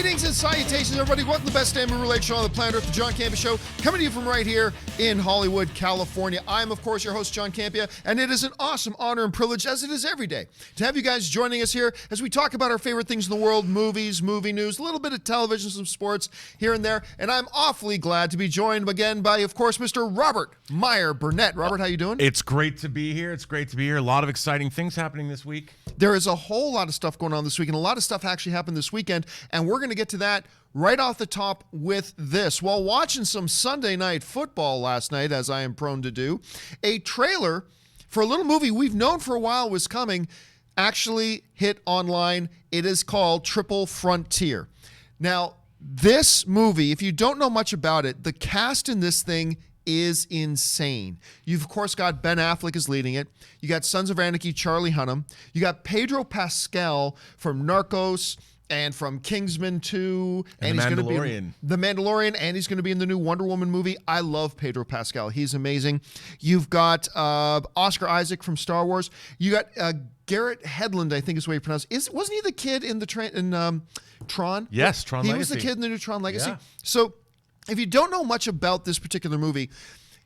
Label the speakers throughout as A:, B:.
A: Greetings and salutations, everybody. Welcome to the best damn movie-related show on the planet Earth, the John Campea Show, coming to you from right here in Hollywood, California. I'm, of course, your host, John Campea, and it is an awesome honor and privilege, as it is every day, to have you guys joining us here as we talk about our favorite things in the world, movies, movie news, a little bit of television, some sports here and there, and I'm awfully glad to be joined again by, of course, Mr. Robert Meyer Burnett. Robert, how you doing?
B: It's great to be here. A lot of exciting things happening this week.
A: There is a whole lot of stuff going on this week, and a lot of stuff actually happened this weekend, and we're going to get to that right off the top with this. While watching some Sunday night football last night, as I am prone to do, a trailer for a little movie we've known for a while was coming actually hit online. It is called Triple Frontier. Now, this movie, if you don't know much about it, the cast in this thing is insane. You've, of course, got Ben Affleck is leading it. You got Sons of Anarchy, Charlie Hunnam. You got Pedro Pascal from Narcos and from Kingsman 2.
B: And
A: he's
B: The
A: going to be
B: Mandalorian.
A: in The Mandalorian, and he's going to be in the new Wonder Woman movie. I love Pedro Pascal. He's amazing. You've got Oscar Isaac from Star Wars. You got Garrett Hedlund, I think is the way you pronounce it. Wasn't he the kid in Tron?
B: Yes, Tron Legacy.
A: He was the kid in the new Tron Legacy.
B: Yeah.
A: So if you don't know much about this particular movie,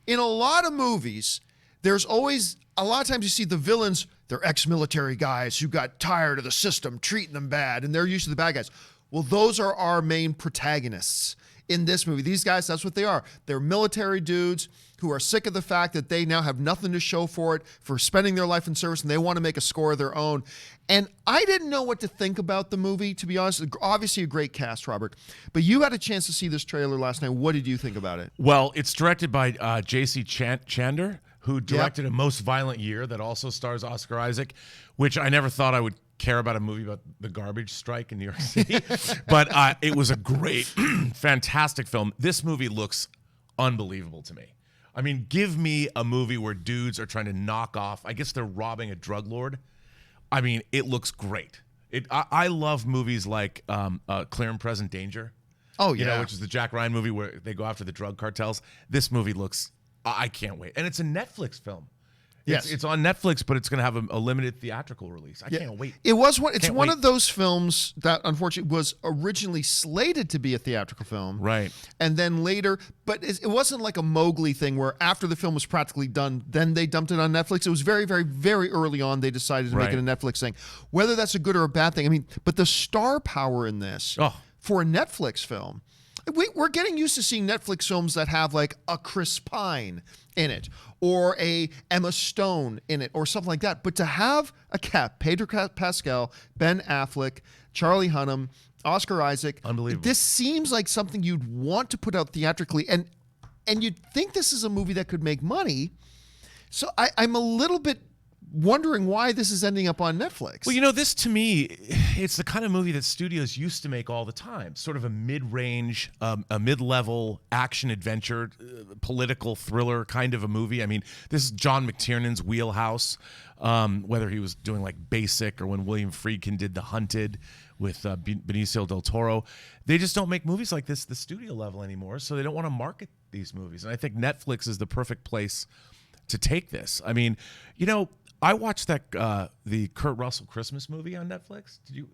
A: in a lot of movies, there's always, a lot of times you see the villains, they're ex-military guys who got tired of the system treating them bad, and they're usually the bad guys. Well, those are our main protagonists in this movie. These guys, that's what they are. They're military dudes who are sick of the fact that they now have nothing to show for it, for spending their life in service, and they want to make a score of their own. And I didn't know what to think about the movie, to be honest. Obviously a great cast, Robert. But you had a chance to see this trailer last night. What did you think about it?
B: Well, it's directed by J.C. Chander, who directed A Most Violent Year that also stars Oscar Isaac, which I never thought I would care about a movie about the garbage strike in New York City. But it was a great, fantastic film. This movie looks unbelievable to me. I mean, give me a movie where dudes are trying to knock off, I guess they're robbing a drug lord. I mean, it looks great. I love movies like Clear and Present Danger.
A: Oh, yeah.
B: You know, which is the Jack Ryan movie where they go after the drug cartels. This movie looks, I can't wait. And it's a Netflix film.
A: Yes.
B: It's on Netflix, but it's going to have a limited theatrical release. I can't wait.
A: It's one of those films that unfortunately was originally slated to be a theatrical film.
B: Right.
A: And then later, but it wasn't like a Mowgli thing where after the film was practically done, then they dumped it on Netflix. It was very, very, very early on they decided to make it a Netflix thing. Whether that's a good or a bad thing, I mean, but the star power in this for a Netflix film, we're getting used to seeing Netflix films that have like a Chris Pine in it or a Emma Stone in it or something like that. But to have a Pedro Pascal, Ben Affleck, Charlie Hunnam, Oscar Isaac,
B: unbelievable.
A: This seems like something you'd want to put out theatrically, and you'd think this is a movie that could make money. So I'm a little bit wondering why this is ending up on Netflix.
B: Well, you know, this to me, it's the kind of movie that studios used to make all the time. Sort of a mid-range, a mid-level action-adventure, political thriller kind of a movie. I mean, this is John McTiernan's wheelhouse, whether he was doing like Basic or when William Friedkin did The Hunted with Benicio del Toro. They just don't make movies like this at the studio level anymore, so they don't want to market these movies. And I think Netflix is the perfect place to take this. I mean, you know, I watched the Kurt Russell Christmas movie on Netflix. Did you?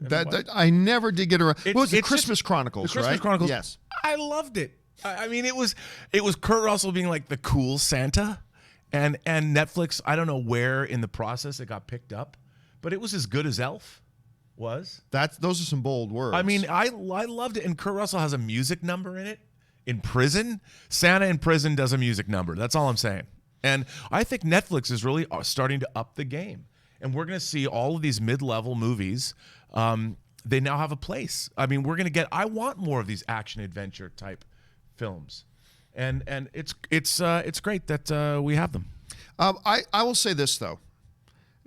A: I never did get around. What was it? Christmas Chronicles,
B: the Christmas
A: right?
B: Chronicles.
A: Yes.
B: I loved it. I mean, it was Kurt Russell being like the cool Santa, and Netflix. I don't know where in the process it got picked up, but it was as good as Elf was.
A: Those are some bold words.
B: I mean, I loved it, and Kurt Russell has a music number in it. In prison, Santa in prison does a music number. That's all I'm saying. And I think Netflix is really starting to up the game. And we're going to see all of these mid-level movies. They now have a place. I mean, I want more of these action-adventure type films. And it's great that we have them.
A: I will say this, though.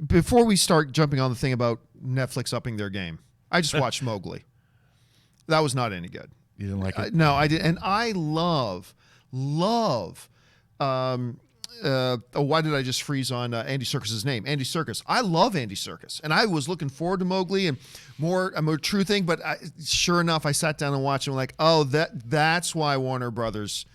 A: Before we start jumping on the thing about Netflix upping their game, I just watched Mowgli. That was not any good.
B: You didn't like it?
A: No, I didn't. And I love why did I just freeze on Andy Serkis's name? Andy Serkis. I love Andy Serkis, and I was looking forward to Mowgli and a more true thing. But sure enough, I sat down and watched it. And I'm like, oh, that's why Warner Brothers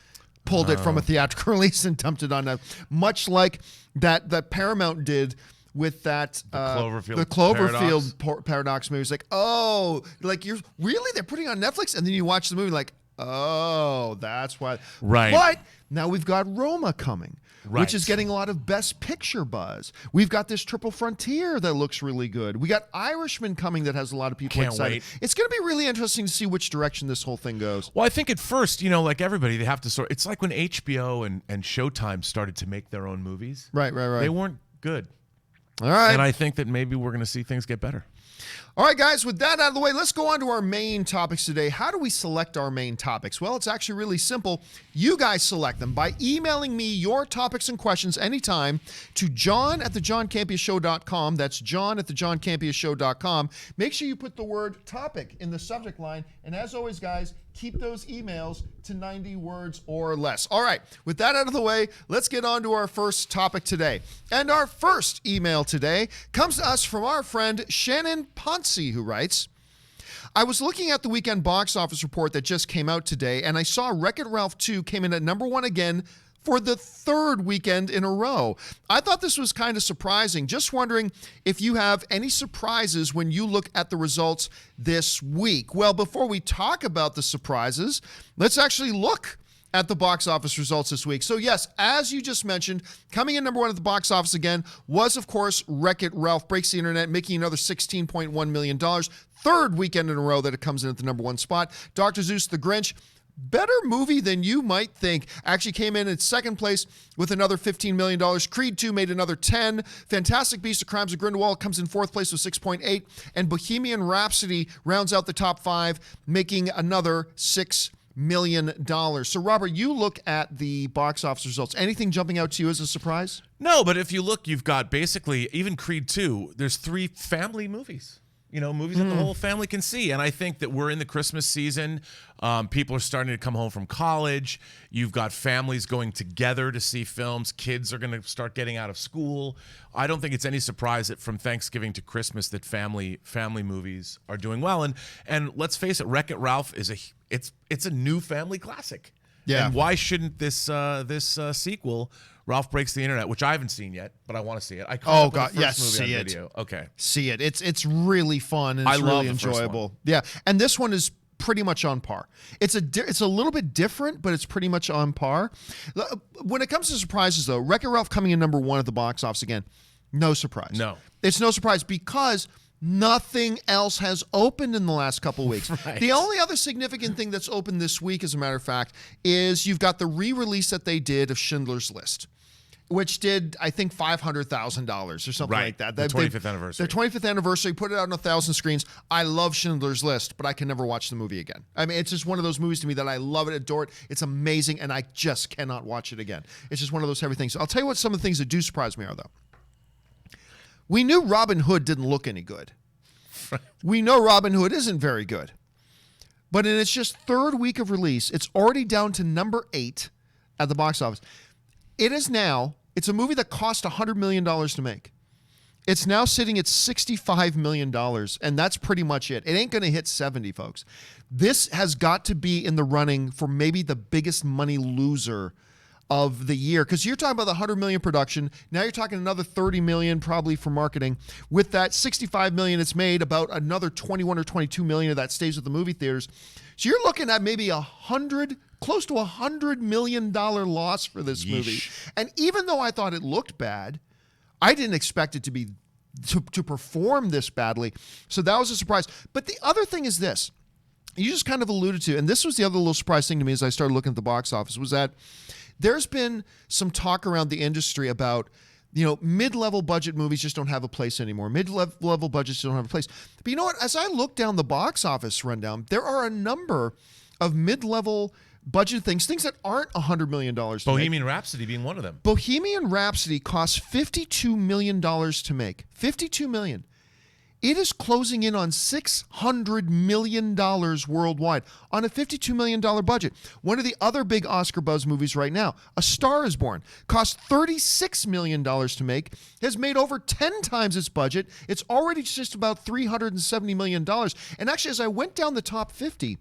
A: pulled it from a theatrical release and dumped it on much like that Paramount did with that
B: the
A: Cloverfield paradox movie. It's like, oh, like you're really they're putting it on Netflix, and then you watch the movie like, oh, that's why.
B: Right.
A: But now we've got Roma coming.
B: Right.
A: Which is getting a lot of Best Picture buzz. We've got this Triple Frontier that looks really good. We got Irishman coming that has a lot of people excited.
B: Wait.
A: It's going to be really interesting to see which direction this whole thing goes.
B: Well, I think at first, like everybody, they have to it's like when HBO and Showtime started to make their own movies.
A: Right.
B: They weren't good.
A: All right.
B: And I think that maybe we're going to see things get better.
A: All right, guys, with that out of the way, let's go on to our main topics today. How do we select our main topics? Well, it's actually really simple. You guys select them by emailing me your topics and questions anytime to john@thejohncampeashow.com. That's john@thejohncampeashow.com. Make sure you put the word topic in the subject line. And as always, guys, keep those emails to 90 words or less. All right, with that out of the way, let's get on to our first topic today. And our first email today comes to us from our friend Shannon Ponce, who writes, I was looking at the weekend box office report that just came out today, and I saw Wreck-It Ralph 2 came in at number 1 again for the third weekend in a row. I thought this was kind of surprising. Just wondering if you have any surprises when you look at the results this week. Well, before we talk about the surprises, let's actually look at the box office results this week. So yes, as you just mentioned, coming in number 1 at the box office again was, of course, Wreck-It Ralph breaks the internet, making another $16.1 million. Third weekend in a row that it comes in at the number 1 spot. Dr. Seuss the Grinch, better movie than you might think, actually came in second place with another $15 million. Creed 2 made another 10. Fantastic Beasts: The Crimes of Grindelwald comes in fourth place with 6.8. And Bohemian Rhapsody rounds out the top 5, making another $6 million. So, Robert, you look at the box office results. Anything jumping out to you as a surprise?
B: No, but if you look, you've got basically, even Creed 2, there's 3 family movies. Movies that the whole family can see. And I think that we're in the Christmas season. People are starting to come home from college. You've got families going together to see films. Kids are going to start getting out of school. I don't think it's any surprise that from Thanksgiving to Christmas that family movies are doing well. And let's face it, Wreck-It Ralph is it's a new family classic.
A: Yeah.
B: And why shouldn't this sequel, Ralph Breaks the Internet, which I haven't seen yet, but I want to see it.
A: Oh God, yes, see it.
B: Video. Okay,
A: see it. It's really fun and it's really enjoyable. Yeah, and this one is pretty much on par. It's a little bit different, but it's pretty much on par. When it comes to surprises, though, Wreck-It Ralph coming in number 1 at the box office again, no surprise.
B: No,
A: it's no surprise because nothing else has opened in the last couple of weeks.
B: Right.
A: The only other significant thing that's opened this week, as a matter of fact, is you've got the re-release that they did of Schindler's List, which did, I think, $500,000 or something like that.
B: The 25th anniversary.
A: The 25th anniversary, put it out on 1,000 screens. I love Schindler's List, but I can never watch the movie again. I mean, it's just one of those movies to me that I love it, adore it. It's amazing, and I just cannot watch it again. It's just one of those heavy things. I'll tell you what some of the things that do surprise me are, though. We knew Robin Hood didn't look any good. We know Robin Hood isn't very good. But in its just third week of release, it's already down to number 8 at the box office. It's a movie that cost $100 million to make. It's now sitting at $65 million, and that's pretty much it. It ain't going to hit 70, folks. This has got to be in the running for maybe the biggest money loser of the year, because you're talking about the $100 million production. Now you're talking another $30 million probably for marketing. With that $65 million, it's made about another $21 or $22 million of that stays with the movie theaters. So you're looking at maybe close to $100 million loss for this movie. And even though I thought it looked bad, I didn't expect it to perform this badly. So that was a surprise. But the other thing is this. You just kind of alluded to, and this was the other little surprise thing to me as I started looking at the box office, was that there's been some talk around the industry about, mid-level budget movies just don't have a place anymore. Mid-level budgets don't have a place. But you know what? As I look down the box office rundown, there are a number of mid-level budget things that aren't $100 million to
B: Bohemian Rhapsody being one of them.
A: Bohemian Rhapsody cost $52 million to make. $52 million. It is closing in on $600 million worldwide on a $52 million budget. One of the other big Oscar buzz movies right now, A Star is Born, cost $36 million to make, has made over 10 times its budget. It's already just about $370 million. And actually, as I went down the top 50,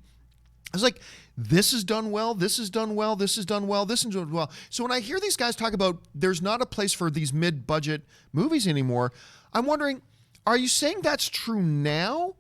A: I was like, this is done well, this is done well, this is done well, this is done well. So when I hear these guys talk about there's not a place for these mid-budget movies anymore, I'm wondering, are you saying that's true now?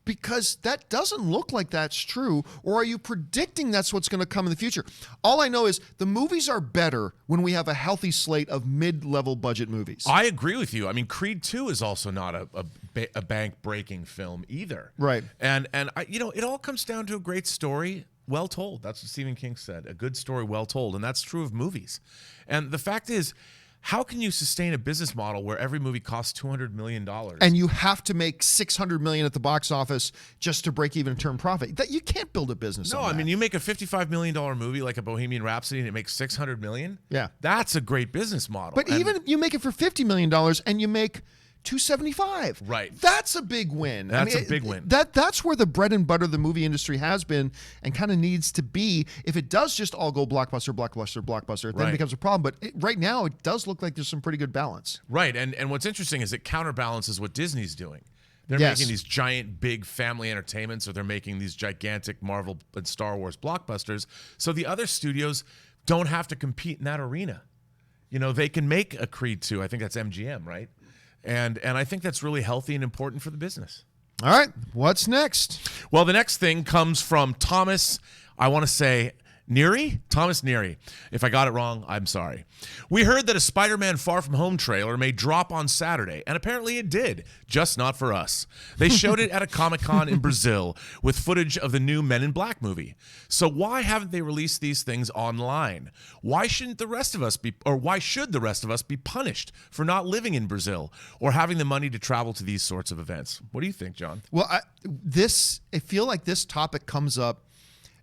A: Because that doesn't look like that's true. Or are you predicting that's what's going to come in the future? All I know is the movies are better when we have a healthy slate of mid-level budget movies.
B: I agree with you. I mean, Creed 2 is also not a bank-breaking film either.
A: Right.
B: And it all comes down to a great story, well told. That's what Stephen King said. A good story, well told. And that's true of movies. And the fact is, how can you sustain a business model where every movie costs $200 million?
A: And you have to make $600 million at the box office just to break even and turn profit. That you can't build a business on that.
B: No, I mean, you make a $55 million movie like a Bohemian Rhapsody and it makes $600 million?
A: Yeah.
B: That's a great business model.
A: But even if you make it for $50 million and you make $275.
B: Right.
A: That's a big win.
B: That's a big win.
A: That's where the bread and butter of the movie industry has been and kind of needs to be. If it does just all go blockbuster, blockbuster, blockbuster, then it becomes a problem. But right now, it does look like there's some pretty good balance.
B: Right. And what's interesting is it counterbalances what Disney's doing. They're
A: Yes.
B: making these giant, big family entertainments, or they're making these gigantic Marvel and Star Wars blockbusters. So the other studios don't have to compete in that arena. You know, they can make a Creed 2. I think that's MGM, right? And I think that's really healthy and important for the business.
A: All right. What's next?
B: Well, the next thing comes from Thomas, I want to say, Neary? Thomas Neary. If I got it wrong, I'm sorry. We heard that a Spider-Man Far From Home trailer may drop on Saturday, and apparently it did, just not for us. They showed it at a Comic-Con in Brazil with footage of the new Men in Black movie. So why haven't they released these things online? Why should the rest of us be punished for not living in Brazil or having the money to travel to these sorts of events? What do you think, John?
A: Well, I feel like this topic comes up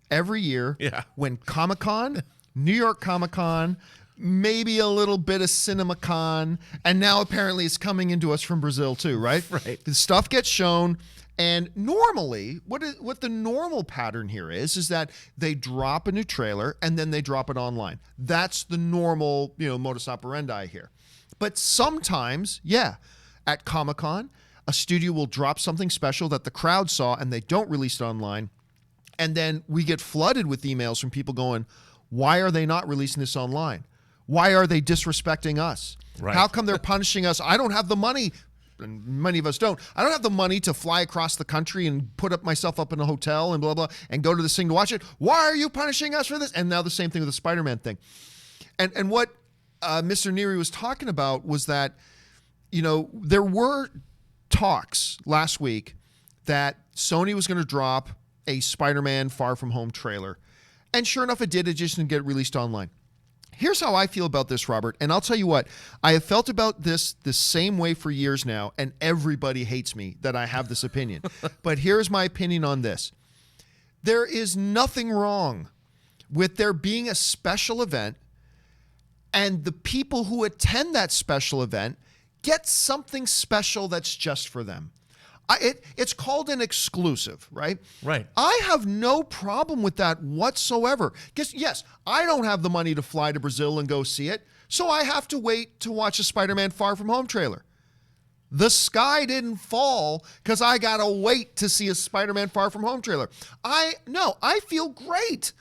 A: every year when Comic-Con, New York Comic-Con, maybe a little bit of CinemaCon, and now apparently it's coming into us from Brazil too, right?
B: Right.
A: The stuff gets shown, and normally, what the normal pattern here is that they drop a new trailer and then they drop it online. That's the normal, modus operandi here. But sometimes, at Comic-Con, a studio will drop something special that the crowd saw and they don't release it online. And then we get flooded with emails from people going, why are they not releasing this online? Why are they disrespecting us?
B: Right.
A: How come they're punishing us? I don't have the money, and many of us don't. I don't have the money to fly across the country and put myself up in a hotel and blah, blah, and go to this thing to watch it. Why are you punishing us for this? And now the same thing with the Spider-Man thing. And what Mr. Neary was talking about was that, there were talks last week that Sony was going to drop a Spider-Man Far From Home trailer. And sure enough, it did. It just didn't get released online. Here's how I feel about this, Robert. And I'll tell you what, I have felt about this the same way for years now, and everybody hates me that I have this opinion. But here's my opinion on this. There is nothing wrong with there being a special event, and the people who attend that special event get something special that's just for them. It's called an exclusive, right?
B: Right.
A: I have no problem with that whatsoever. Because, yes, I don't have the money to fly to Brazil and go see it, so I have to wait to watch a Spider-Man Far From Home trailer. The sky didn't fall because I got to wait to see a Spider-Man Far From Home trailer. I feel great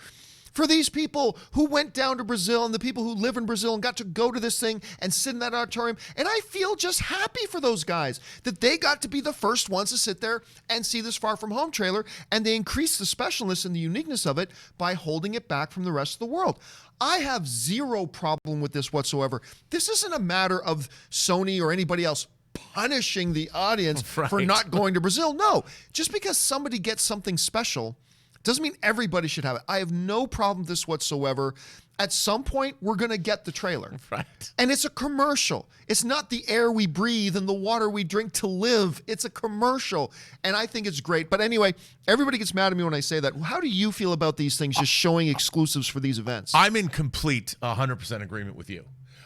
A: for these people who went down to Brazil and the people who live in Brazil and got to go to this thing and sit in that auditorium. And I feel just happy for those guys that they got to be the first ones to sit there and see this Far From Home trailer. And they increased the specialness and the uniqueness of it by holding it back from the rest of the world. I have zero problem with this whatsoever. This isn't a matter of Sony or anybody else punishing the audience for not going to Brazil. No, just because somebody gets something special doesn't mean everybody should have it. I have no problem with this whatsoever. At some point, we're going to get the trailer.
B: Right.
A: And it's a commercial. It's not the air we breathe and the water we drink to live. It's a commercial. And I think it's great. But anyway, everybody gets mad at me when I say that. How do you feel about these things just showing exclusives for these events?
B: I'm in complete 100% agreement with you.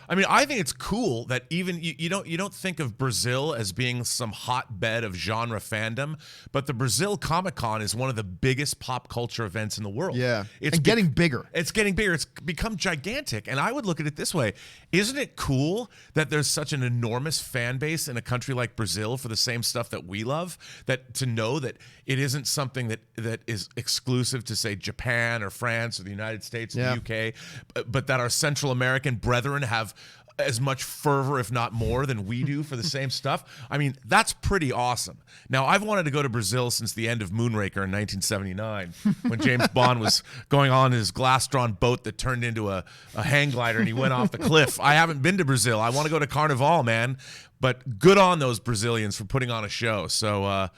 B: I mean, I think it's cool that even you don't think of Brazil as being some hotbed of genre fandom, but the Brazil Comic-Con is one of the biggest pop culture events in the world.
A: Yeah, it's getting bigger.
B: It's getting bigger. It's become gigantic. And I would look at it this way. Isn't it cool that there's such an enormous fan base in a country like Brazil for the same stuff that we love, that to know that it isn't something that is exclusive to, say, Japan or France or the United States or the UK, but that our Central American brethren have as much fervor, if not more, than we do for the same stuff. I mean, that's pretty awesome. Now, I've wanted to go to Brazil since the end of Moonraker in 1979, when James Bond was going on his glass-drawn boat that turned into a hang glider and he went off the cliff. I haven't been to Brazil. I want to go to Carnival, man. But good on those Brazilians for putting on a show. So,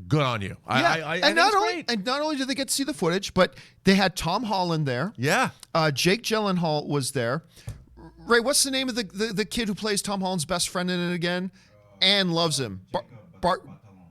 B: good on you.
A: And not only did they get to see the footage, but they had Tom Holland there.
B: Yeah.
A: Jake Gyllenhaal was there. Ray, what's the name of the kid who plays Tom Holland's best friend in it again? Anne loves him.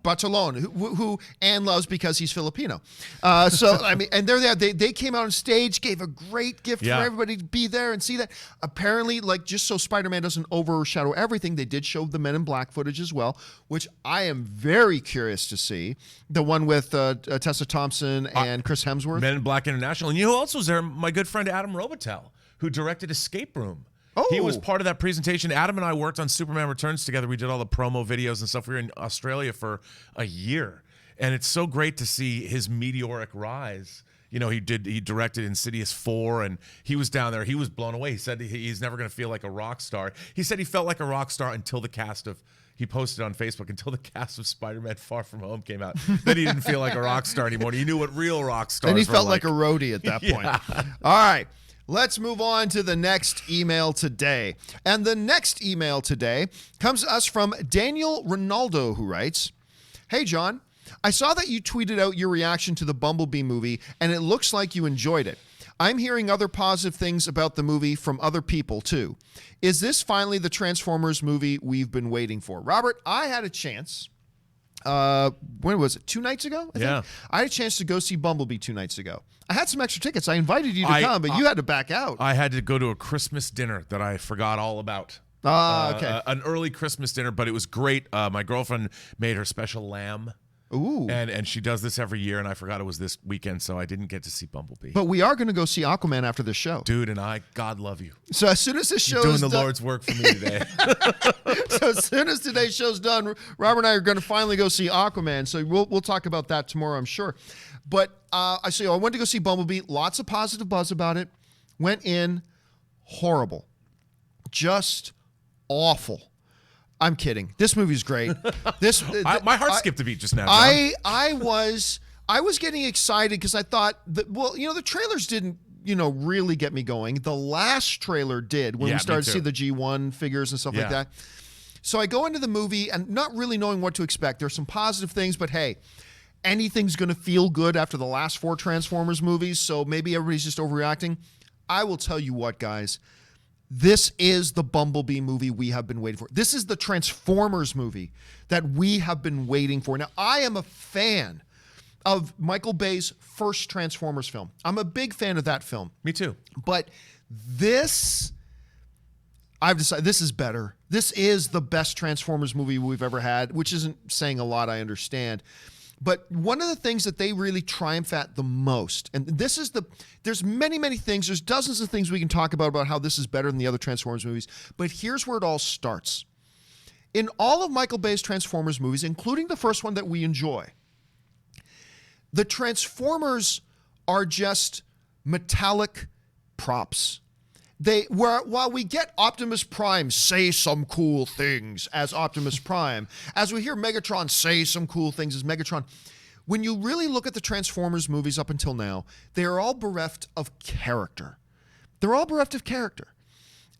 A: Bartolone, who Anne loves because he's Filipino. So, I mean, and they're there. They came out on stage, gave a great gift for everybody to be there and see that. Apparently, like, just so Spider-Man doesn't overshadow everything, they did show the Men in Black footage as well, which I am very curious to see. The one with Tessa Thompson and Chris Hemsworth. Men
B: in Black International. And you know who else was there? My good friend Adam Robitel, who directed Escape Room. He was part of that presentation. Adam and I worked on Superman Returns together. We did all the promo videos and stuff. We were in Australia for a year. And it's so great to see his meteoric rise. You know, he directed Insidious 4, and he was down there. He was blown away. He said he's never going to feel like a rock star. He said he felt like a rock star until he posted on Facebook, until the cast of Spider-Man Far From Home came out. Then he didn't feel like a rock star anymore. He knew what real rock stars were like.
A: And he felt like a roadie at that point. All right. Let's move on to the next email today. And the next email today comes to us from Daniel Ronaldo, who writes, "Hey, John, I saw that you tweeted out your reaction to the Bumblebee movie, and it looks like you enjoyed it. I'm hearing other positive things about the movie from other people, too. Is this finally the Transformers movie we've been waiting for?" Robert, I had a chance. When was it? 2 nights ago? I think? I had a chance to go see Bumblebee 2 nights ago. I had some extra tickets. I invited you to come, but you had to back out.
B: I had to go to a Christmas dinner that I forgot all about.
A: Okay.
B: An early Christmas dinner, but it was great. My girlfriend made her special lamb.
A: Ooh.
B: And she does this every year, and I forgot it was this weekend, so I didn't get to see Bumblebee.
A: But we are going to go see Aquaman after the show.
B: Dude, and God love you.
A: So as soon as this show
B: is done, doing the Lord's work for me today.
A: So as soon as today's show's done, Robert and I are going to finally go see Aquaman. So we'll talk about that tomorrow, I'm sure. But I went to go see Bumblebee. Lots of positive buzz about it. Went in, horrible. Just awful. I'm kidding. This movie's great.
B: My heart skipped a beat just now.
A: I was getting excited because I thought that, the trailers didn't, really get me going. The last trailer did when we started to see the G1 figures and stuff like that. So I go into the movie and not really knowing what to expect. There's some positive things, but hey, anything's going to feel good after the last 4 Transformers movies, so maybe everybody's just overreacting. I will tell you what, guys. This is the Bumblebee movie we have been waiting for. This is the Transformers movie that we have been waiting for. Now, I am a fan of Michael Bay's first Transformers film. I'm a big fan of that film.
B: Me too.
A: But I've decided this is better. This is the best Transformers movie we've ever had, which isn't saying a lot, I understand. But one of the things that they really triumph at the most, and there's many, many things, there's dozens of things we can talk about how this is better than the other Transformers movies, but here's where it all starts. In all of Michael Bay's Transformers movies, including the first one that we enjoy, the Transformers are just metallic props. While we get Optimus Prime say some cool things as Optimus Prime, as we hear Megatron say some cool things as Megatron, when you really look at the Transformers movies up until now, they are all bereft of character. They're all bereft of character.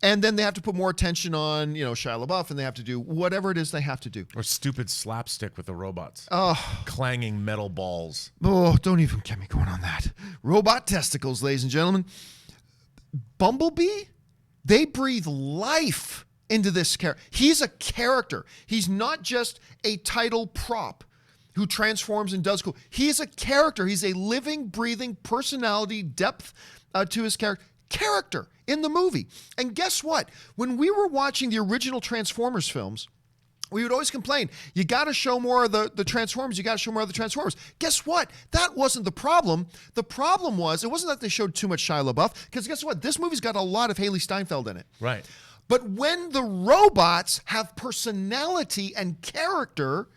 A: And then they have to put more attention on, Shia LaBeouf, and they have to do whatever it is they have to do.
B: Or stupid slapstick with the robots.
A: Oh.
B: Clanging metal balls.
A: Oh, don't even get me going on that. Robot testicles, ladies and gentlemen. Bumblebee, they breathe life into this character. He's a character. He's not just a title prop who transforms and does cool. He's a character. He's a living, breathing personality, depth to his character. character in the movie. And guess what? When we were watching the original Transformers films, we would always complain, you got to show more of the Transformers, you got to show more of the Transformers. Guess what? That wasn't the problem. The problem was, it wasn't that they showed too much Shia LaBeouf, because guess what? This movie's got a lot of Haley Steinfeld in it.
B: Right.
A: But when the robots have personality and character,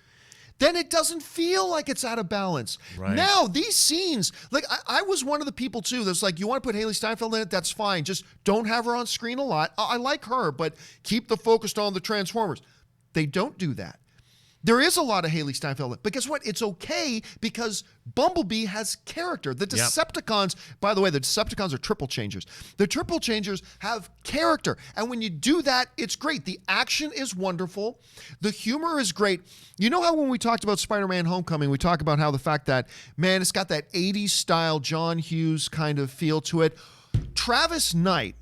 A: then it doesn't feel like it's out of balance.
B: Right.
A: Now, these scenes, like I was one of the people too that's like, you want to put Haley Steinfeld in it, that's fine. Just don't have her on screen a lot. I like her, but keep the focus on the Transformers. They don't do that. There is a lot of Haley Steinfeld, but guess what? It's okay because Bumblebee has character. The Decepticons, by the way, the Decepticons are triple changers. The triple changers have character. And when you do that, it's great. The action is wonderful. The humor is great. You know how when we talked about Spider-Man Homecoming, we talk about how the fact that, man, it's got that 80s style John Hughes kind of feel to it. Travis Knight,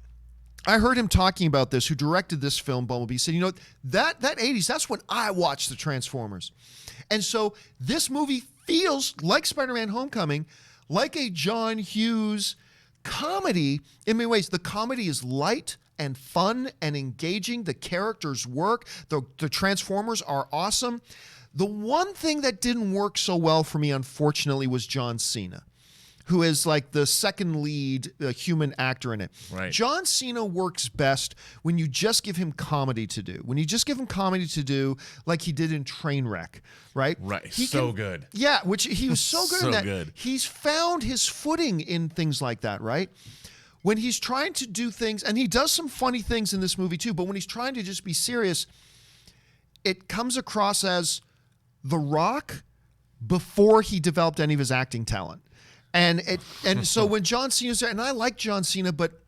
A: I heard him talking about this, who directed this film, Bumblebee, said, you know, that 80s, that's when I watched the Transformers. And so this movie feels like Spider-Man Homecoming, like a John Hughes comedy in many ways. The comedy is light and fun and engaging. The characters work. The Transformers are awesome. The one thing that didn't work so well for me, unfortunately, was John Cena, who is like the second lead human actor in it.
B: Right.
A: John Cena works best when you just give him comedy to do. When you just give him comedy to do like he did in Trainwreck, right?
B: Right. So good.
A: Yeah, which he was so good in that.
B: Good.
A: He's found his footing in things like that, right? When he's trying to do things, and he does some funny things in this movie too, but when he's trying to just be serious, it comes across as The Rock before he developed any of his acting talent. And so when John Cena's there, and I like John Cena, but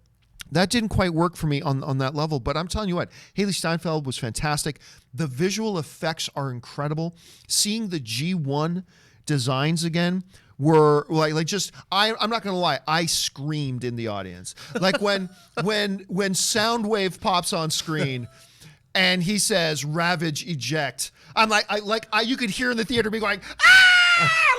A: that didn't quite work for me on that level. But I'm telling you what, Haley Steinfeld was fantastic. The visual effects are incredible. Seeing the G1 designs again were like just, I'm not gonna lie, I screamed in the audience. Like when Soundwave pops on screen and he says "Ravage eject," I'm like you could hear in the theater me going, "Ah!"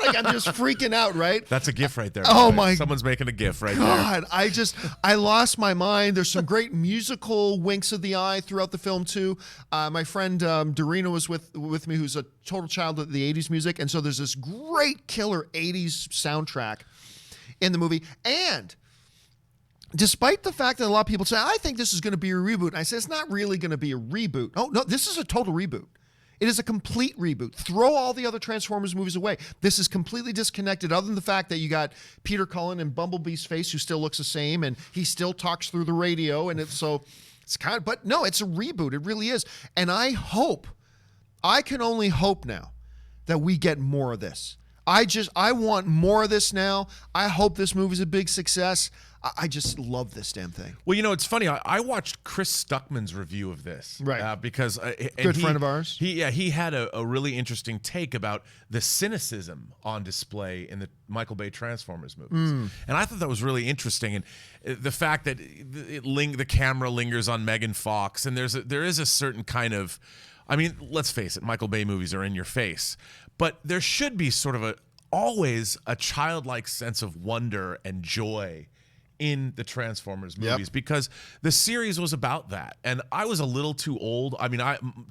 A: Like I'm just freaking out, right?
B: That's a GIF right there.
A: Oh
B: right?
A: my!
B: Someone's making a GIF right
A: God,
B: there.
A: I lost my mind. There's some great musical winks of the eye throughout the film too. My friend Dorina was with me, who's a total child of the '80s music, and so there's this great killer '80s soundtrack in the movie. And despite the fact that a lot of people say, I think this is going to be a reboot, and I say it's not really going to be a reboot. Oh no, this is a total reboot. It is a complete reboot. Throw all the other Transformers movies away. This is completely disconnected, other than the fact that you got Peter Cullen in Bumblebee's face, who still looks the same, and he still talks through the radio, and it's kind of, but no, it's a reboot. It really is. And I can only hope now that we get more of this. I want more of this now. I hope this movie's a big success. I just love this damn thing.
B: Well, you know, it's funny. I watched Chris Stuckman's review of this,
A: right?
B: Because
A: good friend of ours.
B: He had a really interesting take about the cynicism on display in the Michael Bay Transformers movies, and I thought that was really interesting. And the fact that the camera lingers on Megan Fox, and there is a certain kind of, I mean, let's face it, Michael Bay movies are in your face, but there should be sort of always a childlike sense of wonder and joy in the Transformers movies, because the series was about that. And I was a little too old. I mean,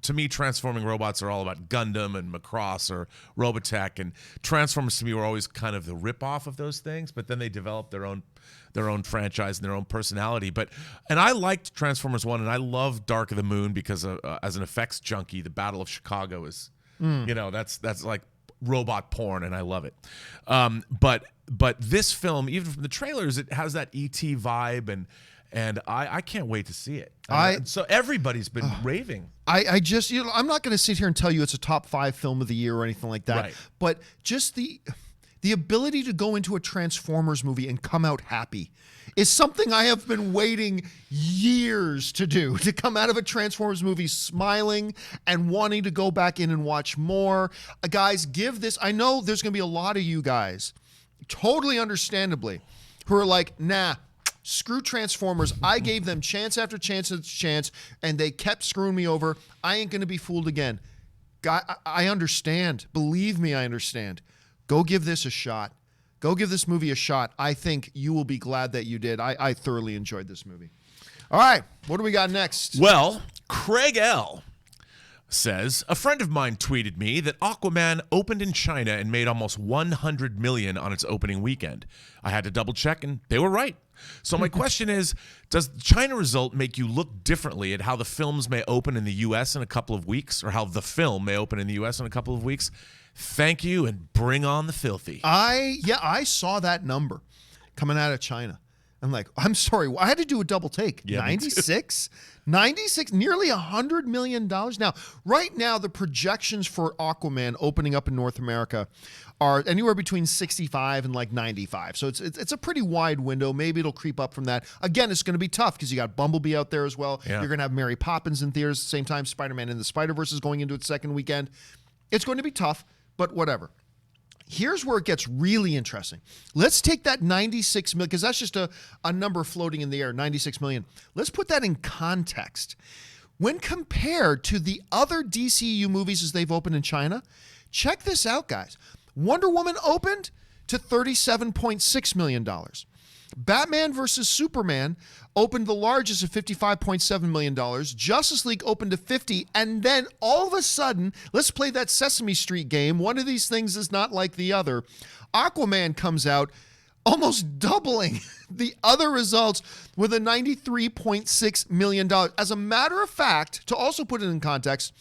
B: to me, transforming robots are all about Gundam and Macross or Robotech, and Transformers to me were always kind of the ripoff of those things, but then they developed their own franchise and their own personality. And I liked Transformers 1, and I love Dark of the Moon because as an effects junkie, the Battle of Chicago is, you know, that's like robot porn, and I love it. But this film, even from the trailers, it has that E.T. vibe, and I can't wait to see it. So everybody's been raving.
A: I just, you know, I'm not going to sit here and tell you it's a top 5 film of the year or anything like that,
B: right.
A: But just the ability to go into a Transformers movie and come out happy is something I have been waiting years to do, to come out of a Transformers movie smiling and wanting to go back in and watch more. Guys, give this, I know there's going to be a lot of you guys, totally understandably, who are like, nah, screw Transformers. I gave them chance after chance after chance, and they kept screwing me over. I ain't going to be fooled again. I understand. Believe me, I understand. Go give this a shot. Go give this movie a shot. I think you will be glad that you did. I thoroughly enjoyed this movie. All right, what do we got next?
B: Well, Craig L. says, a friend of mine tweeted me that Aquaman opened in China and made almost $100 million on its opening weekend. I had to double check, and they were right. So my question is, does the China result make you look differently at how the films may open in the U.S. in a couple of weeks, or how the film may open in the U.S. in a couple of weeks? Thank you, and bring on the filthy.
A: I saw that number coming out of China. I'm like, I'm sorry, I had to do a double take.
B: Yeah,
A: 96? 96, nearly $100 million. Now, right now, the projections for Aquaman opening up in North America are anywhere between 65 and like 95. So it's a pretty wide window. Maybe it'll creep up from that. Again, it's going to be tough because you got Bumblebee out there as well.
B: Yeah.
A: You're going to have Mary Poppins in theaters at the same time. Spider-Man and the Spider-Verse is going into its second weekend. It's going to be tough, but whatever. Here's where it gets really interesting. Let's take that 96 million, because that's just a number floating in the air, 96 million. Let's put that in context. When compared to the other DCEU movies as they've opened in China, check this out, guys. Wonder Woman opened to $37.6 million. Batman versus Superman opened the largest at $55.7 million. Justice League opened to 50, and then all of a sudden, let's play that Sesame Street game. One of these things is not like the other. Aquaman comes out, almost doubling the other results with a $93.6 million. As a matter of fact, to also put it in context,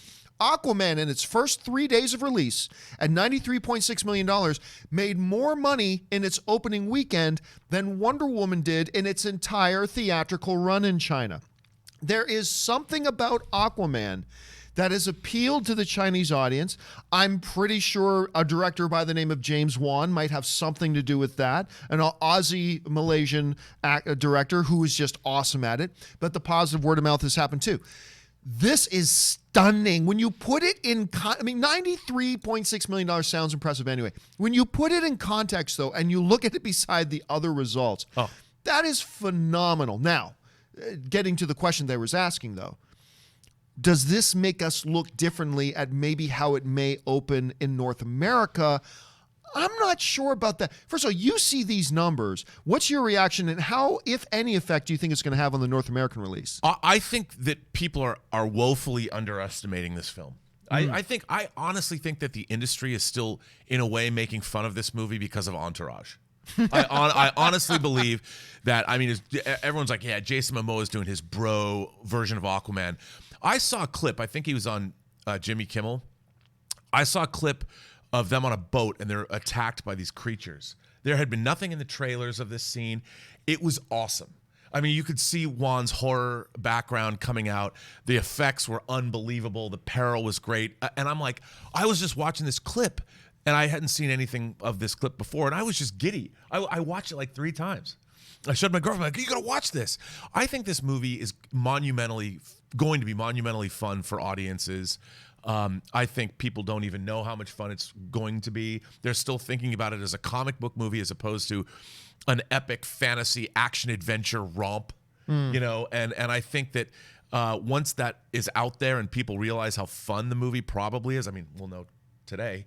A: Aquaman, in its first 3 days of release, at $93.6 million, made more money in its opening weekend than Wonder Woman did in its entire theatrical run in China. There is something about Aquaman that has appealed to the Chinese audience. I'm pretty sure a director by the name of James Wan might have something to do with that, an Aussie Malaysian director who is just awesome at it, but the positive word of mouth has happened too. This is stunning. When you put it in, $93.6 million sounds impressive anyway. When you put it in context, though, and you look at it beside the other results, that is phenomenal. Now, getting to the question they was asking, though, does this make us look differently at maybe how it may open in North America? I'm not sure about that. First of all, you see these numbers. What's your reaction, and how, if any, effect do you think it's going to have on the North American release?
B: I think that people are woefully underestimating this film. I honestly think that the industry is still, in a way, making fun of this movie because of Entourage. I honestly believe that. I mean, everyone's like, yeah, Jason Momoa is doing his bro version of Aquaman. I saw a clip. I think he was on Jimmy Kimmel. I saw a clip of them on a boat, and they're attacked by these creatures. There had been nothing in the trailers of this scene. It was awesome. I mean, you could see Juan's horror background coming out. The effects were unbelievable. The peril was great. And I'm like, I was just watching this clip, and I hadn't seen anything of this clip before, and I was just giddy. I watched it like 3 times. I showed my girlfriend, like, you gotta watch this. I think this movie is going to be monumentally fun for audiences. I think people don't even know how much fun it's going to be. They're still thinking about it as a comic book movie as opposed to an epic fantasy action adventure romp, and I think that once that is out there and people realize how fun the movie probably is, I mean, we'll know today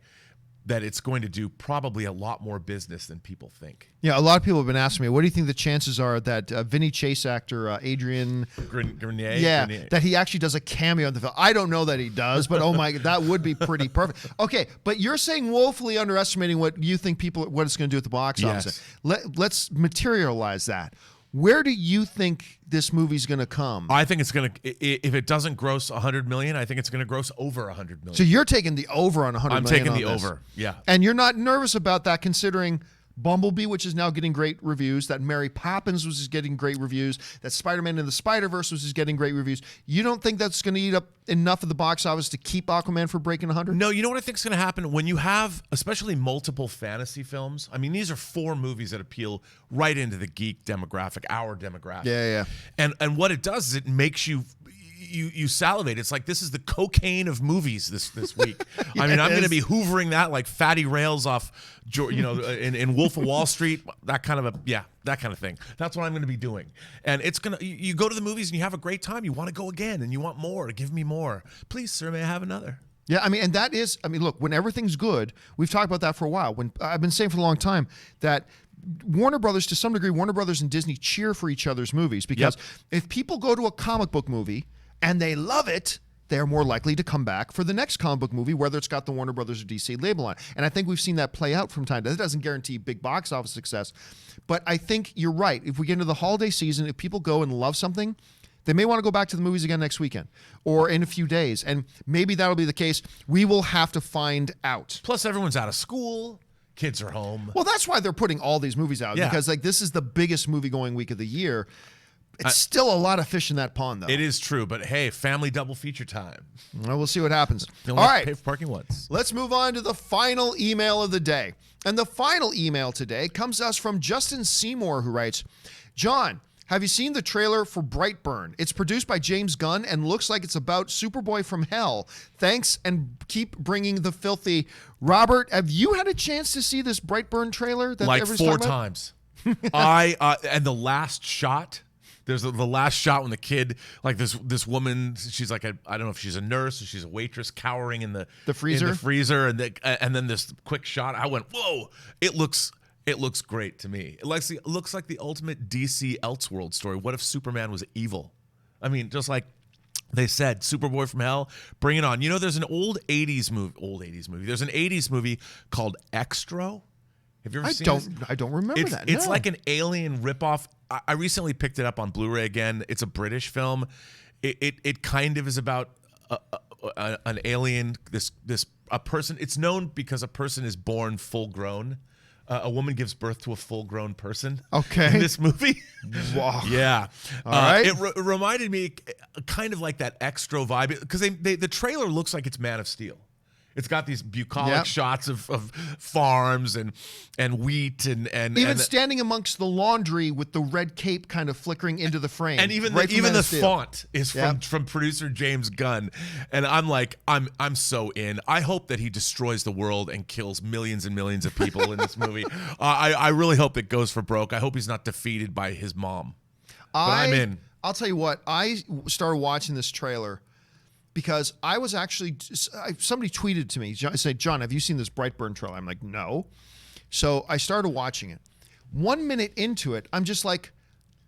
B: that it's going to do probably a lot more business than people think.
A: Yeah, a lot of people have been asking me, what do you think the chances are that Vinny Chase actor Adrian
B: Grenier,
A: that he actually does a cameo in the film? I don't know that he does, but oh my, that would be pretty perfect. Okay, but you're saying woefully underestimating what you think what it's going to do at the box office. Let's materialize that. Where do you think this movie's going to come?
B: I think it's going to, if it doesn't gross $100 million, I think it's going to gross over $100 million.
A: So you're taking the over on $100 million.
B: I'm taking the over, yeah.
A: And you're not nervous about that, considering Bumblebee, which is now getting great reviews, that Mary Poppins was just getting great reviews, that Spider-Man and the Spider-Verse was just getting great reviews. You don't think that's going to eat up enough of the box office to keep Aquaman from breaking 100?
B: No, you know what I think is going to happen? When you have, especially multiple fantasy films, I mean, these are 4 movies that appeal right into the geek demographic, our demographic.
A: Yeah.
B: And what it does is it makes you salivate. It's like, this is the cocaine of movies this week. I mean, I'm going to be hoovering that like fatty rails off, in Wolf of Wall Street, that kind of thing. That's what I'm going to be doing. And it's going to, you go to the movies and you have a great time. You want to go again and you want more. Give me more. Please, sir, may I have another?
A: Yeah, I mean, and that is, I mean, look, when everything's good, we've talked about that for a while. When I've been saying for a long time that Warner Brothers, to some degree, Warner Brothers and Disney cheer for each other's movies because if people go to a comic book movie and they love it, they're more likely to come back for the next comic book movie, whether it's got the Warner Brothers or DC label on it. And I think we've seen that play out from time to time. That doesn't guarantee big box office success, but I think you're right. If we get into the holiday season, if people go and love something, they may want to go back to the movies again next weekend or in a few days. And maybe that'll be the case. We will have to find out.
B: Plus, everyone's out of school. Kids are home.
A: Well, that's why they're putting all these movies out because like this is the biggest movie-going week of the year. It's still a lot of fish in that pond, though.
B: It is true, but hey, family double feature time.
A: Well, we'll see what happens.
B: All
A: right.
B: Pay for parking once.
A: Let's move on to the final email of the day. And the final email today comes to us from Justin Seymour, who writes, John, have you seen the trailer for Brightburn? It's produced by James Gunn and looks like it's about Superboy from hell. Thanks and keep bringing the filthy. Robert, have you had a chance to see this Brightburn trailer? That
B: like 4 times. And the last shot, there's the last shot when the kid, like this woman, she's like I don't know if she's a nurse or she's a waitress, cowering in the freezer, and then this quick shot. I went, whoa! It looks great to me. It looks like the ultimate DC Elseworld story. What if Superman was evil? I mean, just like they said, Superboy from hell, bring it on. You know, there's an old 80s movie. There's an 80s movie called Extra. Have you ever seen this?
A: I don't remember that.
B: It's like an alien ripoff. I recently picked it up on Blu-ray again. It's a British film. It kind of is about an alien, a person. It's known because a person is born full grown. A woman gives birth to a full-grown person.
A: Okay.
B: In this movie.
A: Wow.
B: Yeah.
A: All right.
B: It reminded me kind of like that Extra vibe because the trailer looks like it's Man of Steel. It's got these bucolic shots of farms and wheat and
A: even standing amongst the laundry with the red cape kind of flickering into the frame.
B: And even the font is from producer James Gunn. And I'm like, I'm so in. I hope that he destroys the world and kills millions and millions of people in this movie. I really hope it goes for broke. I hope he's not defeated by his mom. But I'm in.
A: I'll tell you what, I started watching this trailer because I was actually, somebody tweeted to me, said, John, have you seen this Brightburn trailer? I'm like, no. So I started watching it. 1 minute into it, I'm just like,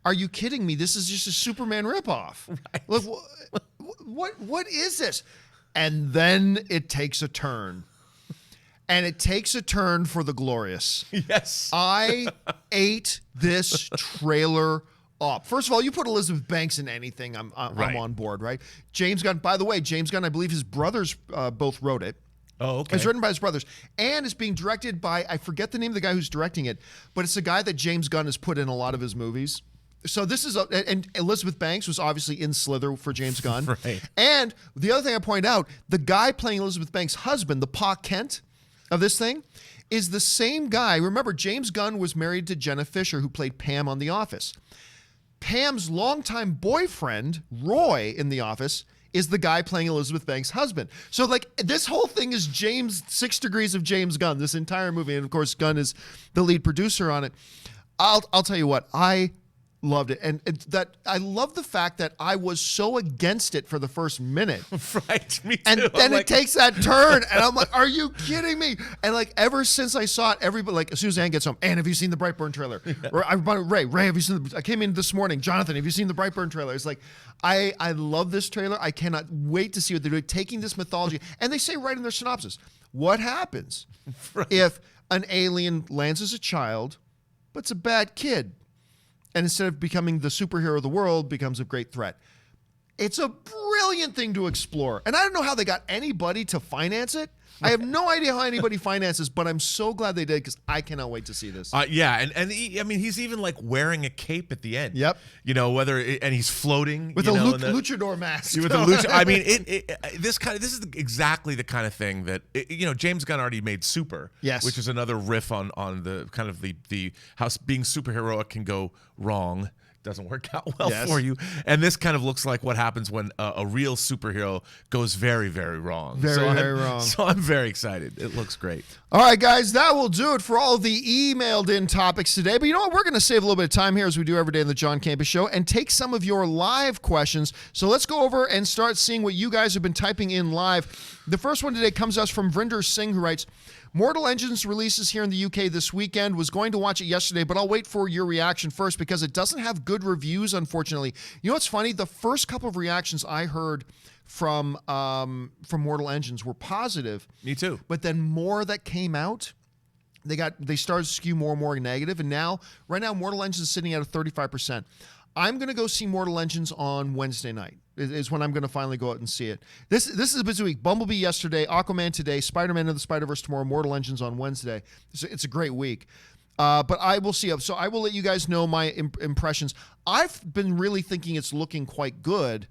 A: are you kidding me? This is just a Superman ripoff. Right. Like, what is this? And then it takes a turn. And it takes a turn for the glorious.
B: Yes.
A: I ate this trailer up. First of all, you put Elizabeth Banks in anything, I'm on board, right? James Gunn, by the way, I believe his brothers both wrote it.
B: Oh, okay.
A: It's written by his brothers. And it's being directed by, I forget the name of the guy who's directing it, but it's a guy that James Gunn has put in a lot of his movies. So this is, and Elizabeth Banks was obviously in Slither for James Gunn.
B: Right.
A: And the other thing I point out, the guy playing Elizabeth Banks' husband, the Pa Kent of this thing, is the same guy. Remember, James Gunn was married to Jenna Fisher, who played Pam on The Office. Pam's longtime boyfriend, Roy, in The Office, is the guy playing Elizabeth Banks' husband. So, like, this whole thing is 6 degrees of James Gunn, this entire movie. And, of course, Gunn is the lead producer on it. I'll tell you what, I loved it. And that I love the fact that I was so against it for the first minute.
B: Right, me too.
A: And then it takes that turn, and I'm like, are you kidding me? And like, ever since I saw it, everybody, like, Suzanne gets home, Ann, have you seen the Brightburn trailer? Yeah. Or Ray, have you seen I came in this morning, Jonathan, have you seen the Brightburn trailer? It's like, I love this trailer. I cannot wait to see what they're doing, taking this mythology. And they say right in their synopsis, what happens if an alien lands as a child, but it's a bad kid? And instead of becoming the superhero of the world, becomes a great threat. It's a brilliant thing to explore. And I don't know how they got anybody to finance it. I have no idea how anybody finances, but I'm so glad they did because I cannot wait to see this.
B: Yeah, and I mean, he's even like wearing a cape at the end.
A: Yep.
B: You know, and he's floating
A: with luchador mask.
B: With the I mean, this is exactly the kind of thing that James Gunn already made Super.
A: Yes.
B: Which is another riff on the kind of the how being superheroic can go wrong. Doesn't work out well for you. And this kind of looks like what happens when a a real superhero goes very, very wrong.
A: Very wrong.
B: So I'm very excited. It looks great.
A: All right, guys, that will do it for all the emailed in topics today. But you know what? We're going to save a little bit of time here, as we do every day in the John Campea Show, and take some of your live questions. So let's go over and start seeing what you guys have been typing in live. The first one today comes to us from Vrinder Singh, who writes, Mortal Engines releases here in the UK this weekend. Was going to watch it yesterday, but I'll wait for your reaction first because it doesn't have good reviews, unfortunately. You know what's funny? The first couple of reactions I heard from Mortal Engines were positive.
B: Me too.
A: But then more that came out, they started to skew more and more negative. And right now, Mortal Engines is sitting at a 35%. I'm going to go see Mortal Engines on Wednesday night. Is when I'm going to finally go out and see it. This is a busy week. Bumblebee yesterday, Aquaman today, Spider-Man of the Spider-Verse tomorrow, Mortal Engines on Wednesday. It's a great week. But I will see. So I will let you guys know my impressions. I've been really thinking it's looking quite good.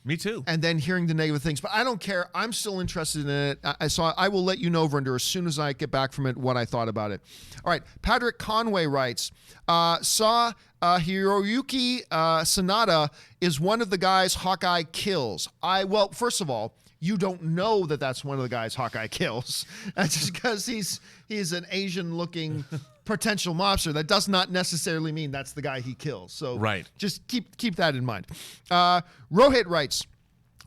B: Me too.
A: And then hearing the negative things. But I don't care. I'm still interested in it. So I will let you know, Vrinder, as soon as I get back from it, what I thought about it. All right. Patrick Conway writes, saw Hiroyuki Sanada is one of the guys Hawkeye kills. Well, first of all, you don't know that that's one of the guys Hawkeye kills. That's just because he's an Asian-looking potential mobster. That does not necessarily mean that's the guy he kills. So
B: right.
A: Just keep that in mind. Rohit writes,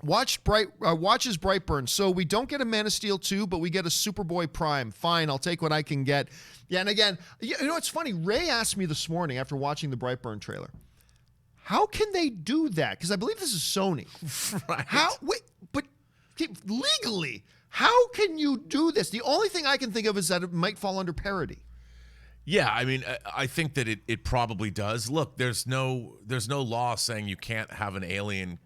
A: watches Brightburn. So we don't get a Man of Steel 2, but we get a Superboy Prime. Fine, I'll take what I can get. Yeah, and again, you know, it's funny. Ray asked me this morning after watching the Brightburn trailer, how can they do that? Because I believe this is Sony.
B: Right.
A: But legally, how can you do this? The only thing I can think of is that it might fall under parody.
B: Yeah, I mean, I think that it probably does. Look, there's no law saying you can't have an alien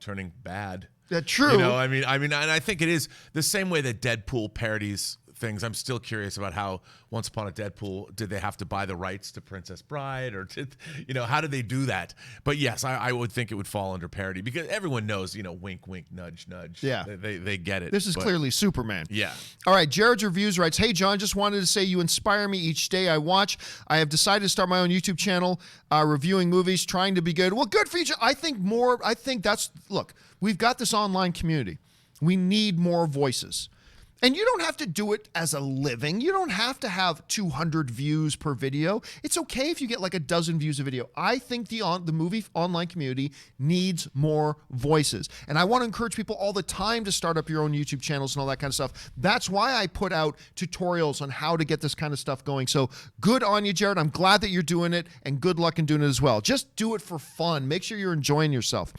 B: turning bad.
A: That's true.
B: You know, I mean, and I think it is the same way that Deadpool parodies things. I'm still curious about how Once Upon a Deadpool, did they have to buy the rights to Princess Bride, or how did they do that? But yes, I would think it would fall under parody because everyone knows, wink, wink, nudge, nudge.
A: Yeah.
B: They get it.
A: This is clearly Superman.
B: Yeah.
A: All right, Jared's Reviews writes, hey, John, just wanted to say you inspire me each day I watch. I have decided to start my own YouTube channel, reviewing movies, trying to be good. Well, good for you. Look, we've got this online community. We need more voices. And you don't have to do it as a living. You don't have to have 200 views per video. It's okay if you get like a dozen views a video. I think the movie online community needs more voices. And I want to encourage people all the time to start up your own YouTube channels and all that kind of stuff. That's why I put out tutorials on how to get this kind of stuff going. So good on you, Jared. I'm glad that you're doing it, and good luck in doing it as well. Just do it for fun. Make sure you're enjoying yourself.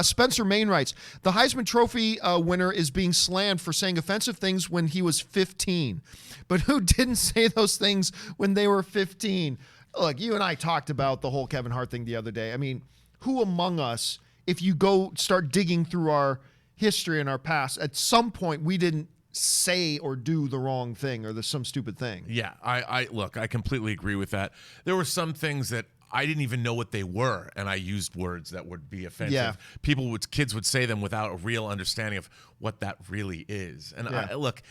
A: Spencer Main writes, the Heisman Trophy winner is being slammed for saying offensive things when he was 15. But who didn't say those things when they were 15? Look, you and I talked about the whole Kevin Hart thing the other day. I mean, who among us, if you go start digging through our history and our past, at some point we didn't say or do the wrong thing or some stupid thing.
B: Yeah, I completely agree with that. There were some things that I didn't even know what they were, and I used words that would be offensive.
A: Yeah.
B: Kids would say them without a real understanding of what that really is. And
A: Yeah.
B: Look,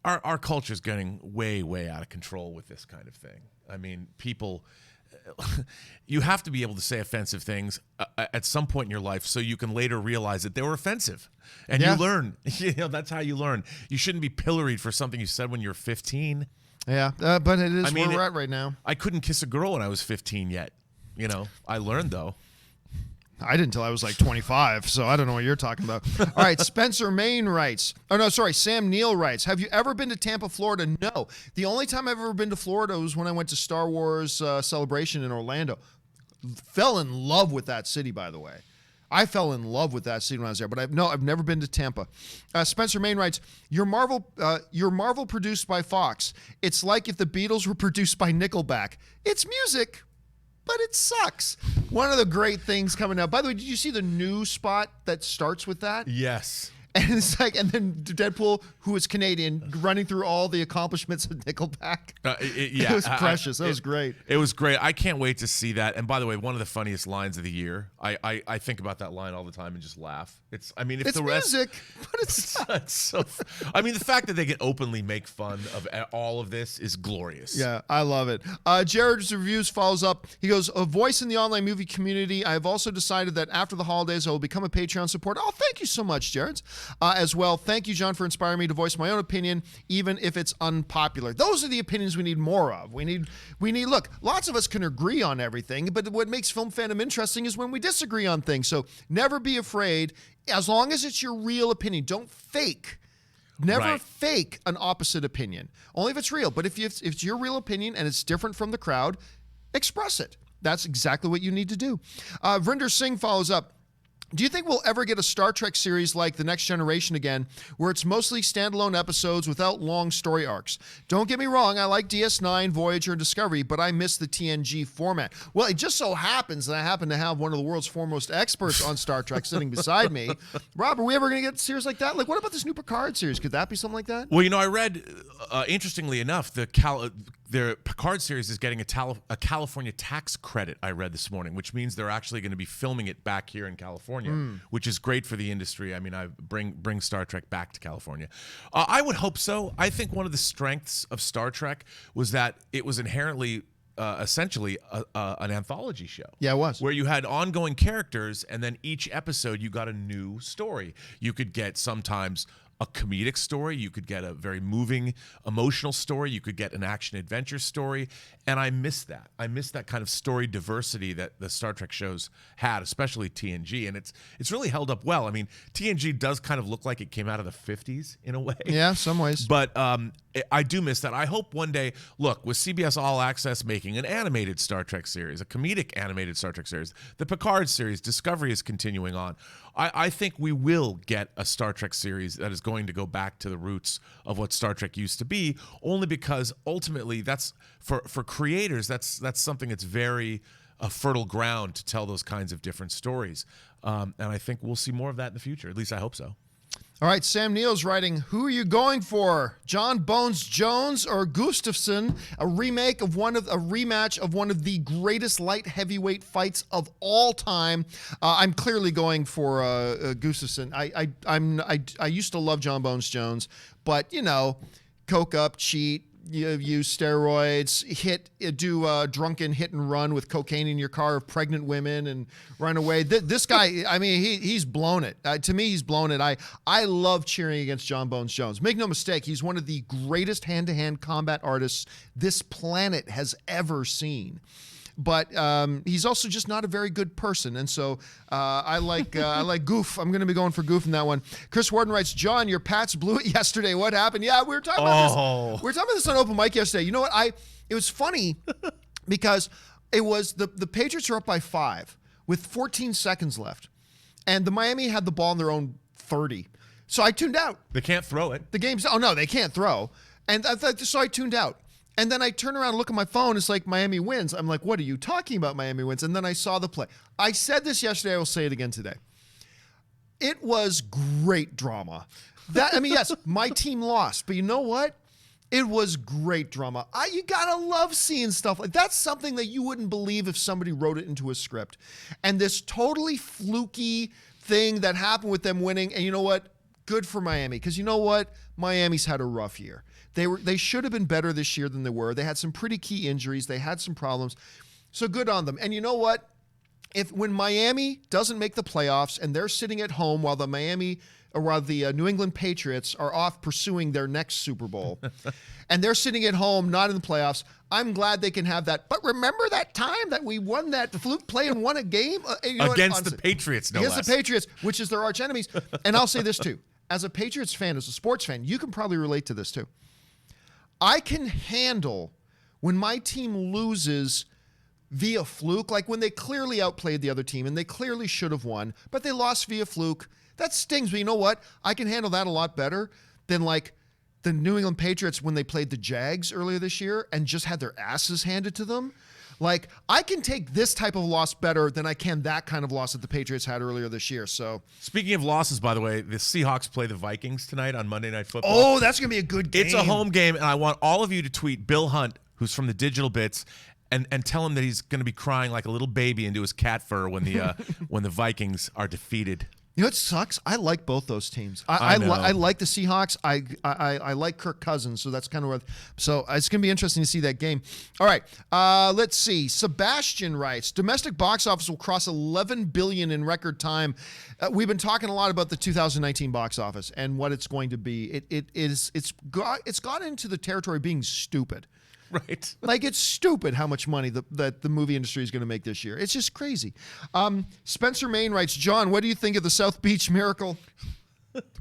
B: our culture is getting way, way out of control with this kind of thing. I mean, people, you have to be able to say offensive things at some point in your life so you can later realize that they were offensive. And
A: Yeah.
B: you learn. That's how you learn. You shouldn't be pilloried for something you said when you're 15.
A: Yeah, but it is where we're at right now.
B: I couldn't kiss a girl when I was 15 yet. I learned, though.
A: I didn't until I was like 25, so I don't know what you're talking about. All right, Spencer Main writes. Oh, no, sorry. Sam Neal writes, have you ever been to Tampa, Florida? No. The only time I've ever been to Florida was when I went to Star Wars Celebration in Orlando. Fell in love with that city, by the way. I fell in love with that city when I was there, but I've never been to Tampa. Spencer Main writes, your Marvel produced by Fox. It's like if the Beatles were produced by Nickelback. It's music, but it sucks. One of the great things coming out. By the way, did you see the new spot that starts with that?
B: Yes.
A: And it's like, and then Deadpool, who is Canadian, running through all the accomplishments of Nickelback.
B: Yeah,
A: it was precious. That was great.
B: It was great. I can't wait to see that. And by the way, one of the funniest lines of the year. I think about that line all the time and just laugh. It's the rest,
A: music, but it's
B: so. I mean, the fact that they can openly make fun of all of this is glorious.
A: Yeah, I love it. Jared's Reviews follows up. He goes, a voice in the online movie community. I have also decided that after the holidays, I will become a Patreon supporter. Oh, thank you so much, Jared. As well, thank you, John, for inspiring me to voice my own opinion, even if it's unpopular. Those are the opinions we need more of. We need. Look, lots of us can agree on everything, but what makes film fandom interesting is when we disagree on things. So never be afraid, as long as it's your real opinion. Don't fake. Never fake an opposite opinion. Only if it's real. But if it's your real opinion and it's different from the crowd, express it. That's exactly what you need to do. Vrinder Singh follows up. Do you think we'll ever get a Star Trek series like The Next Generation again, where it's mostly standalone episodes without long story arcs? Don't get me wrong, I like DS9, Voyager, and Discovery, but I miss the TNG format. Well, it just so happens that I happen to have one of the world's foremost experts on Star Trek sitting beside me. Rob, are we ever going to get a series like that? Like, what about this new Picard series? Could that be something like that?
B: Well, I read, interestingly enough, the Picard series is getting a California tax credit, I read this morning, which means they're actually going to be filming it back here in California, which is great for the industry. I mean, I bring Star Trek back to California. I would hope so. I think one of the strengths of Star Trek was that it was inherently essentially an anthology show.
A: Yeah, it was.
B: Where you had ongoing characters, and then each episode you got a new story. You could get sometimes a comedic story. You could get a very moving, emotional story. You could get an action-adventure story. And I miss that. I miss that kind of story diversity that the Star Trek shows had, especially TNG. And it's really held up well. I mean, TNG does kind of look like it came out of the 50s in a way.
A: Yeah, some ways.
B: But I do miss that. I hope one day, look, with CBS All Access making an animated Star Trek series, a comedic animated Star Trek series, the Picard series, Discovery is continuing on. I think we will get a Star Trek series that is going to go back to the roots of what Star Trek used to be, only because ultimately that's for creators, that's something that's very fertile ground to tell those kinds of different stories. And I think we'll see more of that in the future. At least I hope so.
A: All right, Sam Neill's writing, who are you going for? John Bones Jones or Gustafsson? A rematch of one of the greatest light heavyweight fights of all time. I'm clearly going for Gustafsson. I used to love John Bones Jones, but coke up, cheat, use steroids, do drunken hit and run with cocaine in your car of pregnant women and run away. This guy, I mean, he's blown it. To me, he's blown it. I love cheering against John Bones Jones. Make no mistake, he's one of the greatest hand-to-hand combat artists this planet has ever seen. But he's also just not a very good person, and so I like Goof. I'm going to be going for Goof in that one. Chris Warden writes, John, your Pats blew it yesterday. What happened? Yeah, we were talking about this. We were talking about this on open mic yesterday. You know what? It was funny because it was the Patriots are up by 5 with 14 seconds left, and the Miami had the ball in their own 30. So I tuned out.
B: They can't throw it.
A: The game's no, they can't throw, and so I tuned out. And then I turn around and look at my phone. It's like Miami wins. I'm like, what are you talking about, Miami wins? And then I saw the play. I said this yesterday. I will say it again today. It was great drama. Yes, my team lost. But you know what? It was great drama. You got to love seeing stuff like that's something that you wouldn't believe if somebody wrote it into a script. And this totally fluky thing that happened with them winning. And you know what? Good for Miami. Because you know what? Miami's had a rough year. They should have been better this year than they were. They had some pretty key injuries. They had some problems. So good on them. And you know what? When Miami doesn't make the playoffs and they're sitting at home while the New England Patriots are off pursuing their next Super Bowl, and they're sitting at home not in the playoffs, I'm glad they can have that. But remember that time that we won that fluke play and won a game?
B: Against the Patriots, no less.
A: Against the Patriots, which is their arch enemies. And I'll say this too. As a Patriots fan, as a sports fan, you can probably relate to this too. I can handle when my team loses via fluke, like when they clearly outplayed the other team and they clearly should have won, but they lost via fluke. That stings, but you know what? I can handle that a lot better than like the New England Patriots when they played the Jags earlier this year and just had their asses handed to them. Like, I can take this type of loss better than I can that kind of loss that the Patriots had earlier this year. So,
B: speaking of losses, by the way, the Seahawks play the Vikings tonight on Monday Night Football.
A: Oh, that's going to be a good game.
B: It's a home game, and I want all of you to tweet Bill Hunt, who's from the Digital Bits, and tell him that he's going to be crying like a little baby into his cat fur when the when the Vikings are defeated.
A: You know what sucks? I like both those teams. I like the Seahawks. I like Kirk Cousins, so that's kind of what. So it's going to be interesting to see that game. All right, let's see. Sebastian writes, domestic box office will cross $11 billion in record time. We've been talking a lot about the 2019 box office and what it's going to be. It's got into the territory of being stupid.
B: Right.
A: Like, it's stupid how much money that the movie industry is going to make this year. It's just crazy. Spencer Main writes, John, what do you think of the South Beach Miracle?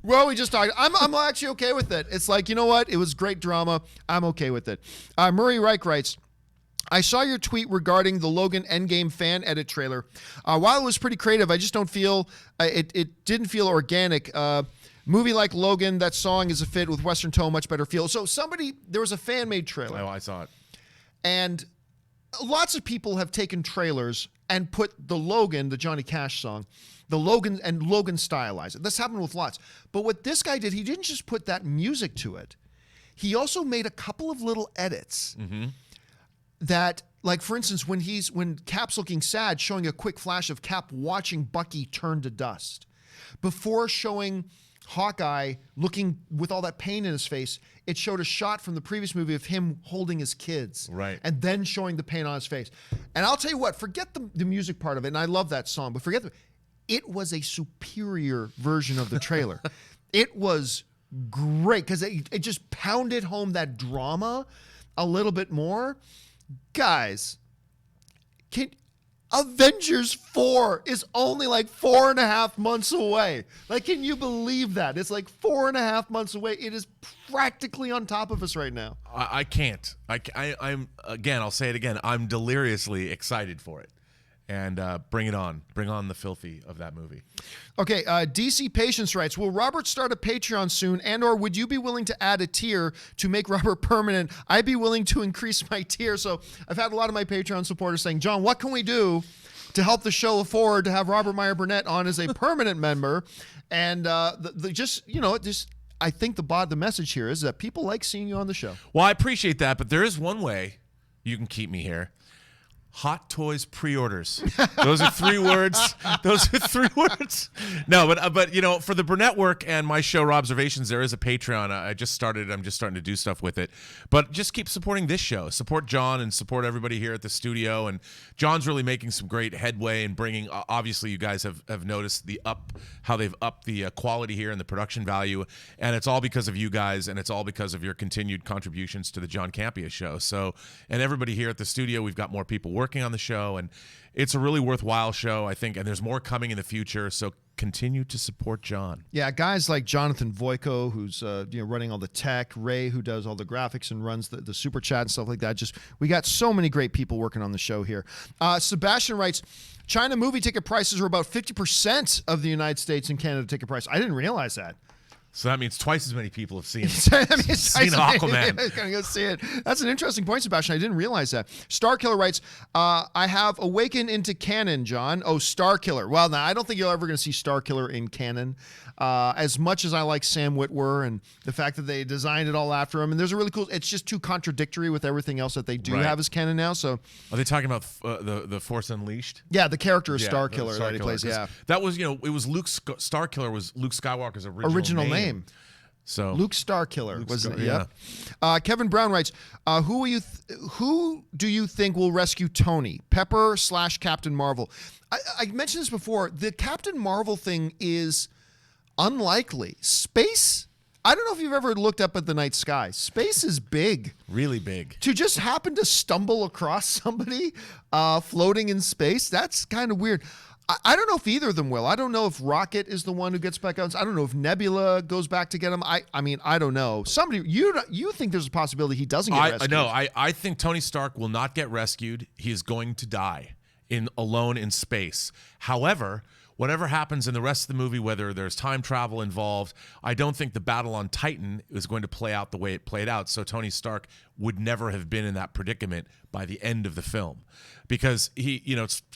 A: Well, we just talked. I'm actually okay with it. It's like, you know what? It was great drama. I'm okay with it. Murray Reich writes, I saw your tweet regarding the Logan Endgame fan edit trailer. While it was pretty creative, I just don't feel, it didn't feel organic. Movie like Logan, that song is a fit with Western tone, much better feel. So there was a fan-made trailer.
B: Oh, I saw it.
A: And lots of people have taken trailers and put the Logan, the Johnny Cash song, the Logan, and Logan stylized it. This happened with lots. But what this guy did, he didn't just put that music to it. He also made a couple of little edits that, like, for instance, when Cap's looking sad, showing a quick flash of Cap watching Bucky turn to dust. Before showing Hawkeye looking with all that pain in his face, it showed a shot from the previous movie of him holding his kids.
B: Right.
A: And then showing the pain on his face. And I'll tell you what, forget the music part of it, and I love that song, but it was a superior version of the trailer. It was great because it just pounded home that drama a little bit more. Guys, Avengers 4 is only like 4.5 months away. Like, can you believe that? It's like 4.5 months away. It is practically on top of us right now.
B: I can't. I'm again, I'll say it again. I'm deliriously excited for it. And bring it on. Bring on the filthy of that movie.
A: Okay, DC Patience writes, will Robert start a Patreon soon, and or would you be willing to add a tier to make Robert permanent? I'd be willing to increase my tier. So I've had a lot of my Patreon supporters saying, John, what can we do to help the show afford to have Robert Meyer Burnett on as a permanent member? And I think the message here is that people like seeing you on the show.
B: Well, I appreciate that, but there is one way you can keep me here. Hot Toys pre-orders. Those are 3 words. Those are 3 words. No, but you know, for the Burnett work and my show Robservations, there is a Patreon. I'm just starting to do stuff with it. But just keep supporting this show. Support John and support everybody here at the studio. And John's really making some great headway and bringing. Obviously, you guys have noticed how they've upped the quality here and the production value. And it's all because of you guys, and it's all because of your continued contributions to the John Campea Show. So, and everybody here at the studio, we've got more people working on the show, and it's a really worthwhile show, I think, and there's more coming in the future, so continue to support John.
A: Yeah, guys like Jonathan Voico, who's running all the tech, Ray, who does all the graphics and runs the super chat and stuff like that. We got so many great people working on the show here. Sebastian writes, China movie ticket prices are about 50% of the United States and Canada ticket price. I didn't realize that.
B: So that means twice as many people have seen Aquaman.
A: Gonna go see it. That's an interesting point, Sebastian. I didn't realize that. Starkiller writes, I have awakened into canon, John. Oh, Starkiller. Well, now I don't think you're ever going to see Starkiller in canon. As much as I like Sam Witwer and the fact that they designed it all after him, and there's a really cool. It's just too contradictory with everything else that they do have as canon now. So,
B: are they talking about the Force Unleashed?
A: Yeah, the character is Starkiller that he plays. Yeah,
B: that was it was Starkiller was Luke Skywalker's original name. So
A: Luke Starkiller wasn't it? Yeah. Kevin Brown writes, who do you think will rescue Tony? Pepper / Captain Marvel. I mentioned this before. The Captain Marvel thing is unlikely. Space, I don't know if you've ever looked up at the night sky. Space is big.
B: Really big.
A: To just happen to stumble across somebody floating in space, that's kind of weird. I don't know if either of them will. I don't know if Rocket is the one who gets back out. I don't know if Nebula goes back to get him. I mean, I don't know. Somebody, you think there's a possibility he doesn't get rescued?
B: No, I think Tony Stark will not get rescued. He is going to die alone in space. However, whatever happens in the rest of the movie, whether there's time travel involved, I don't think the battle on Titan is going to play out the way it played out. So Tony Stark would never have been in that predicament by the end of the film. Because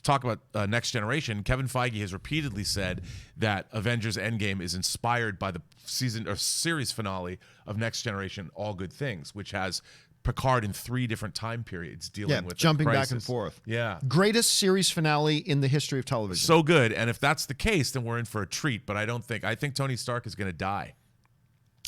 B: talk about Next Generation, Kevin Feige has repeatedly said that Avengers Endgame is inspired by the season or series finale of Next Generation, All Good Things, which has Picard in 3 different time periods dealing with
A: jumping
B: the
A: back
B: crisis.
A: and forth.
B: Yeah.
A: Greatest series finale in the history of television.
B: So good. And if that's the case, then we're in for a treat. But I think Tony Stark is going to die.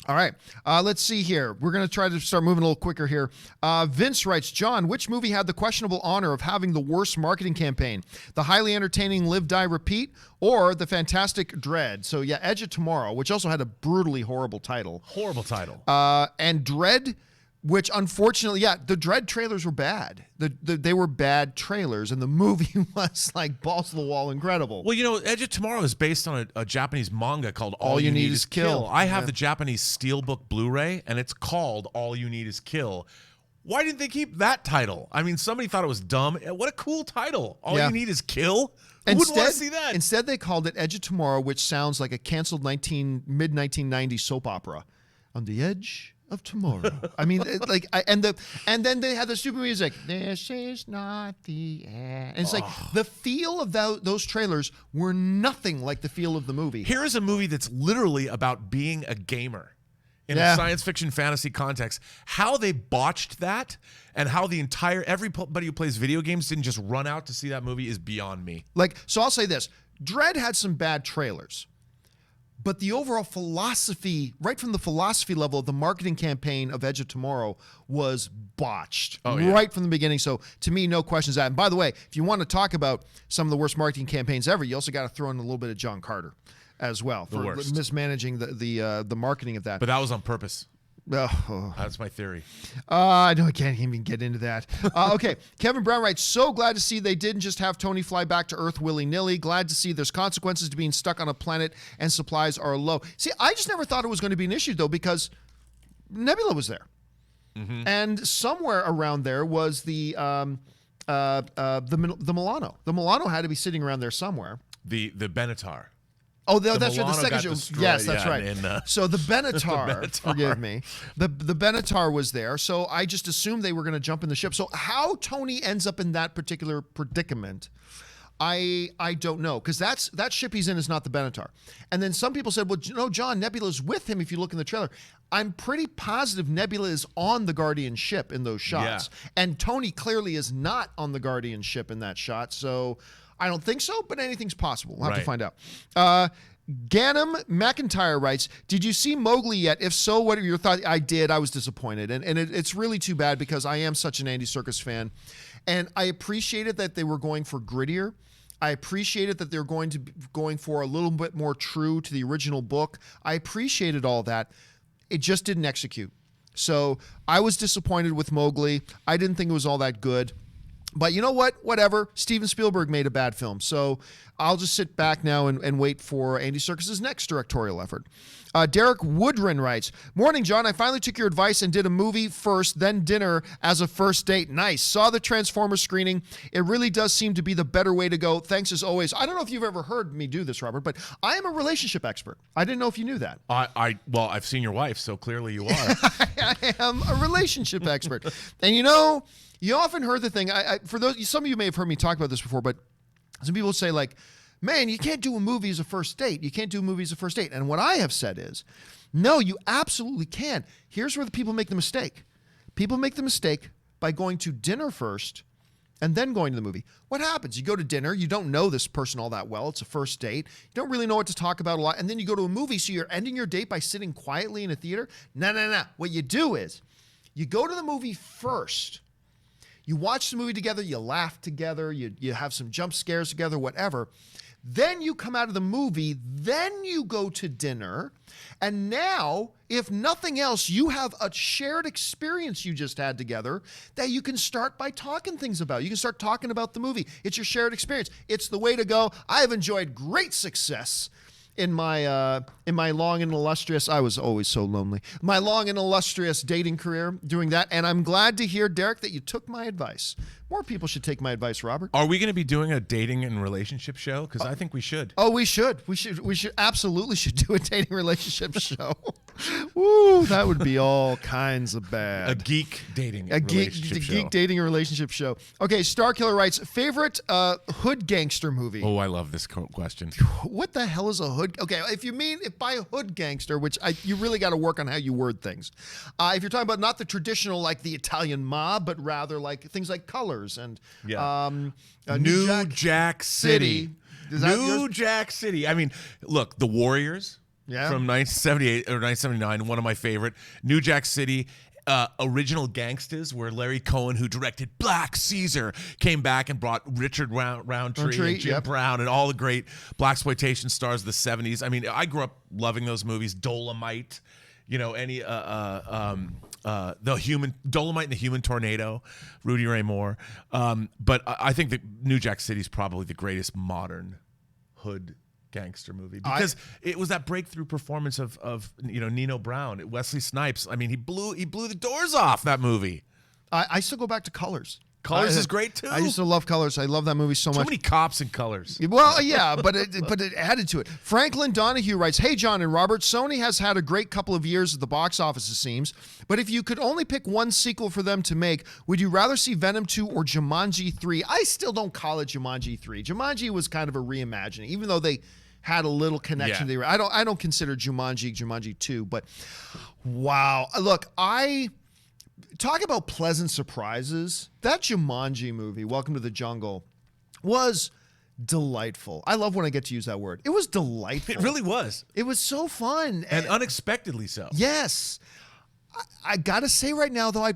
A: All right. Let's see here. We're going to try to start moving a little quicker here. Vince writes, John, which movie had the questionable honor of having the worst marketing campaign? The highly entertaining Live, Die, Repeat, or the fantastic Dread? So, yeah, Edge of Tomorrow, which also had a brutally horrible title.
B: Horrible title.
A: And Dread, which unfortunately, the Dread trailers were bad. They were bad trailers, and the movie was like balls to the wall incredible.
B: Well, Edge of Tomorrow is based on a Japanese manga called All You Need Is Kill. I have the Japanese Steelbook Blu-ray, and it's called All You Need Is Kill. Why didn't they keep that title? I mean, somebody thought it was dumb. What a cool title. All You Need Is Kill? Who wouldn't want to see that?
A: Instead, they called it Edge of Tomorrow, which sounds like a canceled mid-1990s soap opera. On the Edge of Tomorrow. I mean, and then they had the stupid music. This is not the end. And it's like the feel of those trailers were nothing like the feel of the movie.
B: Here is a movie that's literally about being a gamer in a science fiction fantasy context. How they botched that and how everybody who plays video games didn't just run out to see that movie is beyond me.
A: So I'll say this. Dread had some bad trailers. But the overall philosophy, right from the philosophy level of the marketing campaign of Edge of Tomorrow was botched right from the beginning. So to me, no questions asked. And by the way, if you want to talk about some of the worst marketing campaigns ever, you also got to throw in a little bit of John Carter as well for mismanaging the marketing of that.
B: But that was on purpose.
A: Oh.
B: That's my theory.
A: I can't even get into that. Okay, Kevin Brown writes, so glad to see they didn't just have Tony fly back to Earth willy-nilly. Glad to see there's consequences to being stuck on a planet and supplies are low. See, I just never thought it was going to be an issue, though, because Nebula was there. Mm-hmm. And somewhere around there was the Milano. The Milano had to be sitting around there somewhere.
B: The Benatar.
A: Oh, that's right. The second show.
B: Destroyed,
A: yes, that's right. So the Benatar, forgive me, the Benatar was there. So I just assumed they were going to jump in the ship. So how Tony ends up in that particular predicament, I don't know, because that ship he's in is not the Benatar. And then some people said, well, John, Nebula's with him if you look in the trailer. I'm pretty positive Nebula is on the Guardian ship in those shots. Yeah. And Tony clearly is not on the Guardian ship in that shot. So I don't think so, but anything's possible. We'll have to find out. Ganem McIntyre writes, did you see Mowgli yet? If so, what are your thoughts? I did. I was disappointed. And it's really too bad because I am such an Andy Serkis fan. And I appreciated that they were going for grittier. I appreciated that they're going for a little bit more true to the original book. I appreciated all that. It just didn't execute. So I was disappointed with Mowgli. I didn't think it was all that good. But you know what? Whatever. Steven Spielberg made a bad film. So I'll just sit back now and wait for Andy Serkis' next directorial effort. Derek Woodrin writes, morning, John. I finally took your advice and did a movie first, then dinner as a first date. Nice. Saw the Transformers screening. It really does seem to be the better way to go. Thanks as always. I don't know if you've ever heard me do this, Robert, but I am a relationship expert. I didn't know if you knew that.
B: Well, I've seen your wife, so clearly you are.
A: I am a relationship expert. And you often heard the thing, some of you may have heard me talk about this before, but some people say like, man, you can't do a movie as a first date. You can't do a movie as a first date. And what I have said is, no, you absolutely can. Here's where the people make the mistake. People make the mistake by going to dinner first and then going to the movie. What happens? You go to dinner, you don't know this person all that well. It's a first date. You don't really know what to talk about a lot. And then you go to a movie, so you're ending your date by sitting quietly in a theater. No. What you do is you go to the movie first. You watch the movie together, you laugh together, you have some jump scares together, whatever. Then you come out of the movie, then you go to dinner, and now, if nothing else, you have a shared experience you just had together that you can start by talking things about. You can start talking about the movie. It's your shared experience. It's the way to go. I have enjoyed great success in my long and illustrious, I was always so lonely, my long and illustrious dating career doing that. And I'm glad to hear, Derek, that you took my advice. More people should take my advice, Robert.
B: Are we going to be doing a dating and relationship show? Because I think we should.
A: Oh, we should. We should absolutely should do a dating relationship show. Woo, that would be all kinds of bad.
B: A geek dating
A: relationship show. Geek dating and relationship show. Okay, Starkiller writes, favorite hood gangster movie?
B: Oh, I love this question.
A: What the hell is a hood? Okay, if by hood gangster, which you really got to work on how you word things. If you're talking about not the traditional, like the Italian mob, but rather like things like Colors and
B: New Jack City.
A: New
B: Jack City. I mean, look, The Warriors from 1978 or 1979, one of my favorite. New Jack City. Original Gangsters, where Larry Cohen, who directed Black Caesar, came back and brought Richard Roundtree and Jim Brown and all the great blaxploitation stars of the 70s. I mean, I grew up loving those movies. Dolomite, any Dolomite and the Human Tornado, Rudy Ray Moore. But I think that New Jack City is probably the greatest modern hood gangster movie because it was that breakthrough performance of Nino Brown, Wesley Snipes. I mean, he blew the doors off that movie.
A: I still go back to Colors.
B: Colors is great too.
A: I used to love Colors. I love that movie so much.
B: Too many cops in Colors.
A: Well, yeah, but it added to it. Franklin Donahue writes, "Hey John and Robert, Sony has had a great couple of years at the box office, it seems. But if you could only pick one sequel for them to make, would you rather see Venom 2 or Jumanji 3? I still don't call it Jumanji 3. Jumanji was kind of a reimagining, even though they had a little connection there. I don't consider Jumanji 2, but wow. Look, talk about pleasant surprises. That Jumanji movie, Welcome to the Jungle, was delightful. I love when I get to use that word. It was delightful.
B: It really was.
A: It was so fun.
B: And unexpectedly so.
A: Yes. I got to say right now, though,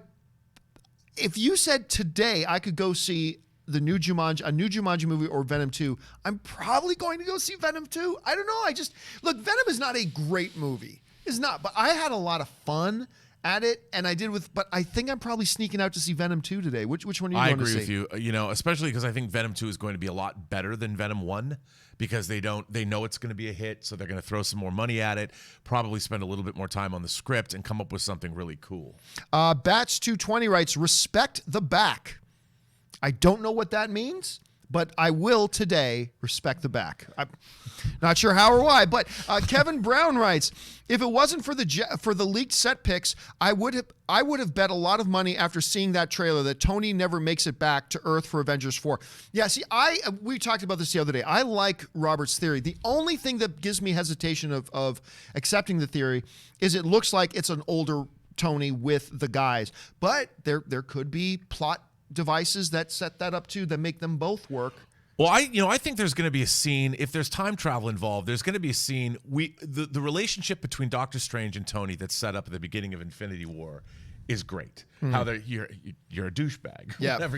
A: if you said today I could go see a new Jumanji movie or Venom 2, I'm probably going to go see Venom 2. I don't know. Look, Venom is not a great movie. It's not, but I had a lot of fun at it, and but I think I'm probably sneaking out to see Venom 2 today. Which one are you going to see?
B: I agree with you. Especially because I think Venom 2 is going to be a lot better than Venom 1 because they know it's going to be a hit, so they're going to throw some more money at it, probably spend a little bit more time on the script, and come up with something really cool.
A: Batch 220 writes, respect the back. I don't know what that means, but I will today respect the back. I'm not sure how or why, but Kevin Brown writes, if it wasn't for the leaked set pics, I would have bet a lot of money after seeing that trailer that Tony never makes it back to Earth for Avengers 4. Yeah, see, we talked about this the other day. I like Robert's theory. The only thing that gives me hesitation of accepting the theory is it looks like it's an older Tony with the guys, but there could be plot devices that set that up too, that make them both work.
B: Well, I think there's going to be a scene, if there's time travel involved, there's going to be a scene, the relationship between Doctor Strange and Tony that's set up at the beginning of Infinity War is great. How you're a douchebag, whatever,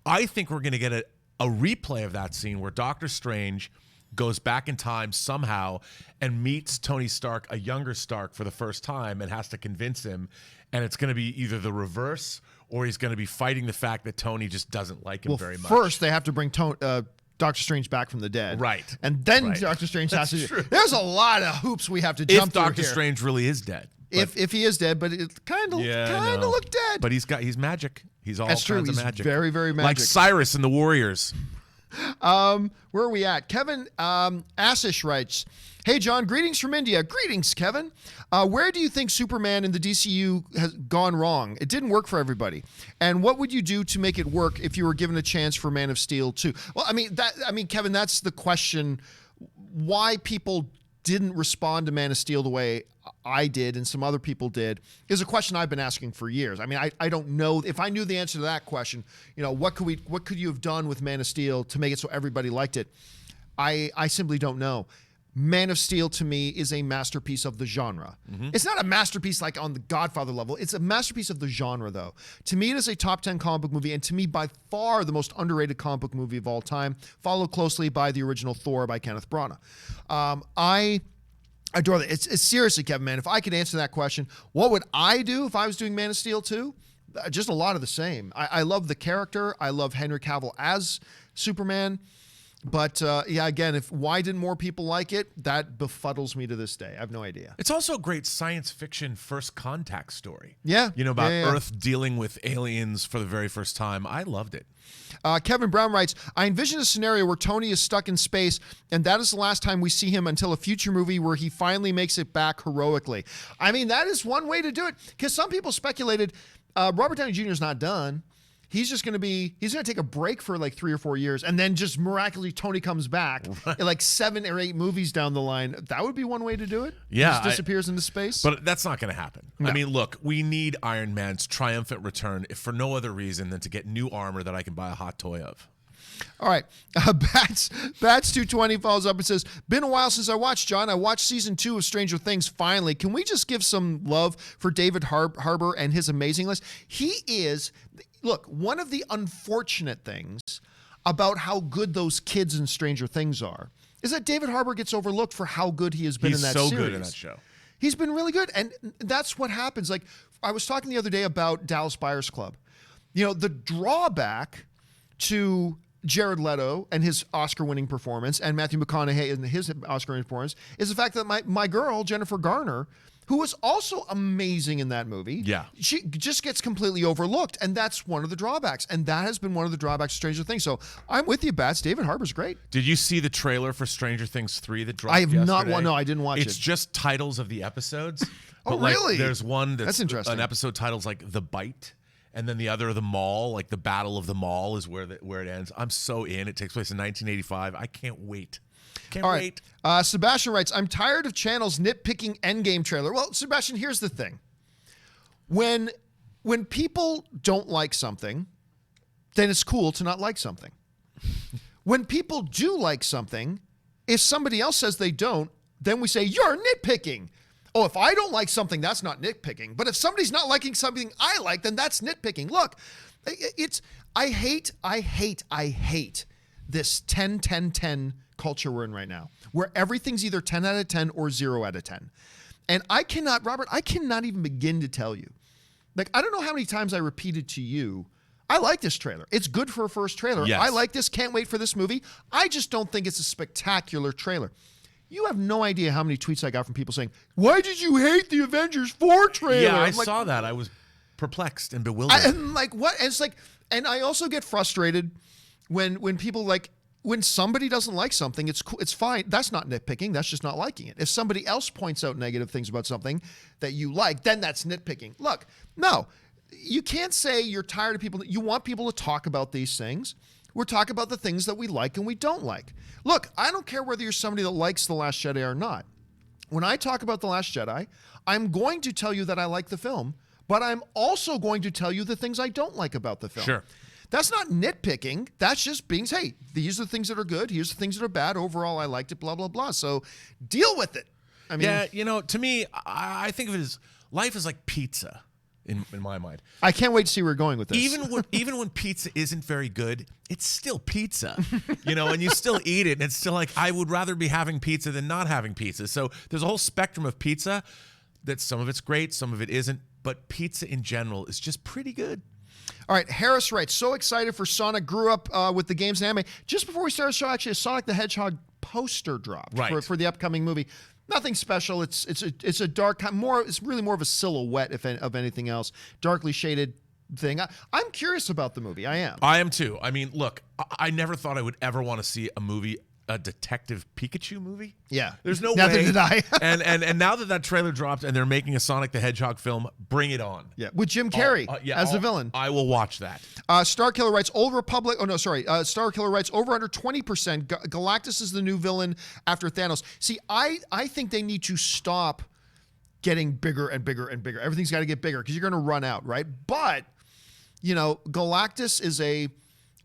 B: I think we're going to get a replay of that scene where Doctor Strange goes back in time somehow and meets Tony Stark, a younger Stark, for the first time and has to convince him, and it's going to be either the reverse or he's going to be fighting the fact that Tony just doesn't like him very much.
A: First, they have to bring Doctor Strange back from the dead.
B: Right.
A: And then Doctor Strange has to... True. There's a lot of hoops we have to jump through here.
B: If Doctor Strange really is dead.
A: If he is dead, but it kind of looked dead.
B: But he's magic. He's all kinds of magic.
A: Very, very magic.
B: Like Cyrus in the Warriors.
A: Where are we at? Kevin Asish writes, hey, John, greetings from India. Greetings, Kevin. Where do you think Superman in the DCU has gone wrong? It didn't work for everybody. And what would you do to make it work if you were given a chance for Man of Steel 2? Well, Kevin, that's the question. Why people didn't respond to Man of Steel the way I did and some other people did is a question I've been asking for years. I mean, I don't know if I knew the answer to that question. What could you have done with Man of Steel to make it so everybody liked it? I simply don't know. Man of Steel to me is a masterpiece of the genre. Mm-hmm. It's not a masterpiece like on the Godfather level. It's a masterpiece of the genre, though. To me, it is a top 10 comic book movie, and to me, by far the most underrated comic book movie of all time, followed closely by the original Thor by Kenneth Branagh. I adore that. It's seriously, Kevin, man, if I could answer that question, what would I do if I was doing Man of Steel 2? Just a lot of the same. I love the character. I love Henry Cavill as Superman. But yeah, again, why didn't more people like it? That befuddles me to this day. I have no idea.
B: It's also a great science fiction first contact story.
A: Yeah.
B: About
A: Yeah.
B: Earth dealing with aliens for the very first time. I loved it.
A: Kevin Brown writes, I envision a scenario where Tony is stuck in space, and that is the last time we see him until a future movie where he finally makes it back heroically. I mean, that is one way to do it, because some people speculated Robert Downey Jr. is not done. He's just going to take a break for like 3 or 4 years, and then just miraculously Tony comes back in like 7 or 8 movies down the line. That would be one way to do it.
B: Yeah.
A: He just disappears into space.
B: But that's not going to happen.
A: No.
B: I mean, look, we need Iron Man's triumphant return if for no other reason than to get new armor that I can buy a hot toy of.
A: All right. Bats 220 follows up and says, been a while since I watched, John. I watched season 2 of Stranger Things finally. Can we just give some love for David Harbour and his amazing list? He is, look, one of the unfortunate things about how good those kids in Stranger Things are is that David Harbour gets overlooked for how good he has been in that series.
B: He's so good in that show.
A: He's been really good. And that's what happens. Like, I was talking the other day about Dallas Buyers Club. The drawback to Jared Leto and his Oscar-winning performance and Matthew McConaughey and his Oscar-winning performance is the fact that my girl, Jennifer Garner, who was also amazing in that movie, she just gets completely overlooked, and that's one of the drawbacks, and that has been one of the drawbacks of Stranger Things. So I'm with you, Bats. David Harbour's great.
B: Did you see the trailer for Stranger Things 3 that dropped
A: I have
B: yesterday?
A: not. No, I didn't watch it.
B: It's just titles of the episodes.
A: Oh,
B: but
A: really?
B: There's one
A: that's interesting.
B: An episode title's like The Bite. And then the other, The Mall, like the Battle of the Mall is where it ends. I'm so in. It takes place in 1985. I can't wait. Can't wait.
A: Sebastian writes, I'm tired of channels nitpicking Endgame trailer. Well, Sebastian, here's the thing. When people don't like something, then it's cool to not like something. When people do like something, if somebody else says they don't, then we say, you're nitpicking. Oh, if I don't like something, that's not nitpicking. But if somebody's not liking something I like, then that's nitpicking. Look, I hate this 10-10-10 culture we're in right now, where everything's either 10 out of 10 or 0 out of 10. And I cannot even begin to tell you. Like, I don't know how many times I repeated to you, I like this trailer. It's good for a first trailer.
B: Yes.
A: I like this. Can't wait for this movie. I just don't think it's a spectacular trailer. You have no idea how many tweets I got from people saying, why did you hate the Avengers 4 trailer?
B: Yeah, I saw that. I was perplexed and bewildered.
A: I'm like, what? And it's like, and I also get frustrated when people like, when somebody doesn't like something, it's cool, it's fine. That's not nitpicking. That's just not liking it. If somebody else points out negative things about something that you like, then that's nitpicking. Look, no, you can't say you're tired of people. You want people to talk about these things. We're talking about the things that we like and we don't like. Look, I don't care whether you're somebody that likes The Last Jedi or not. When I talk about The Last Jedi, I'm going to tell you that I like the film, but I'm also going to tell you the things I don't like about the film.
B: Sure.
A: That's not nitpicking. That's just being, hey, these are the things that are good. Here's the things that are bad. Overall, I liked it, blah, blah, blah. So deal with it. I mean,
B: yeah, to me, I think of it as life is like pizza. In my mind,
A: I can't wait to see where we're going with this.
B: Even when pizza isn't very good, it's still pizza, and you still eat it. And it's still like, I would rather be having pizza than not having pizza. So there's a whole spectrum of pizza that some of it's great, some of it isn't. But pizza in general is just pretty good.
A: All right, Harris writes, so excited for Sonic. Grew up with the games and anime. Just before we started the show, actually, a Sonic the Hedgehog poster dropped for the upcoming movie. Nothing special. It's a dark, it's really more of a silhouette of anything else. Darkly shaded thing. I'm curious about the movie. I am
B: too. I mean, look, I never thought I would ever want to see a Detective Pikachu movie.
A: Yeah.
B: There's no way.
A: Neither did I.
B: and now that trailer dropped and they're making a Sonic the Hedgehog film, bring it on.
A: Yeah. With Jim Carrey as the villain.
B: I will watch that.
A: Starkiller writes, Starkiller writes, over under 20%. Galactus is the new villain after Thanos. See, I think they need to stop getting bigger and bigger and bigger. Everything's got to get bigger because you're going to run out, right? But, Galactus is a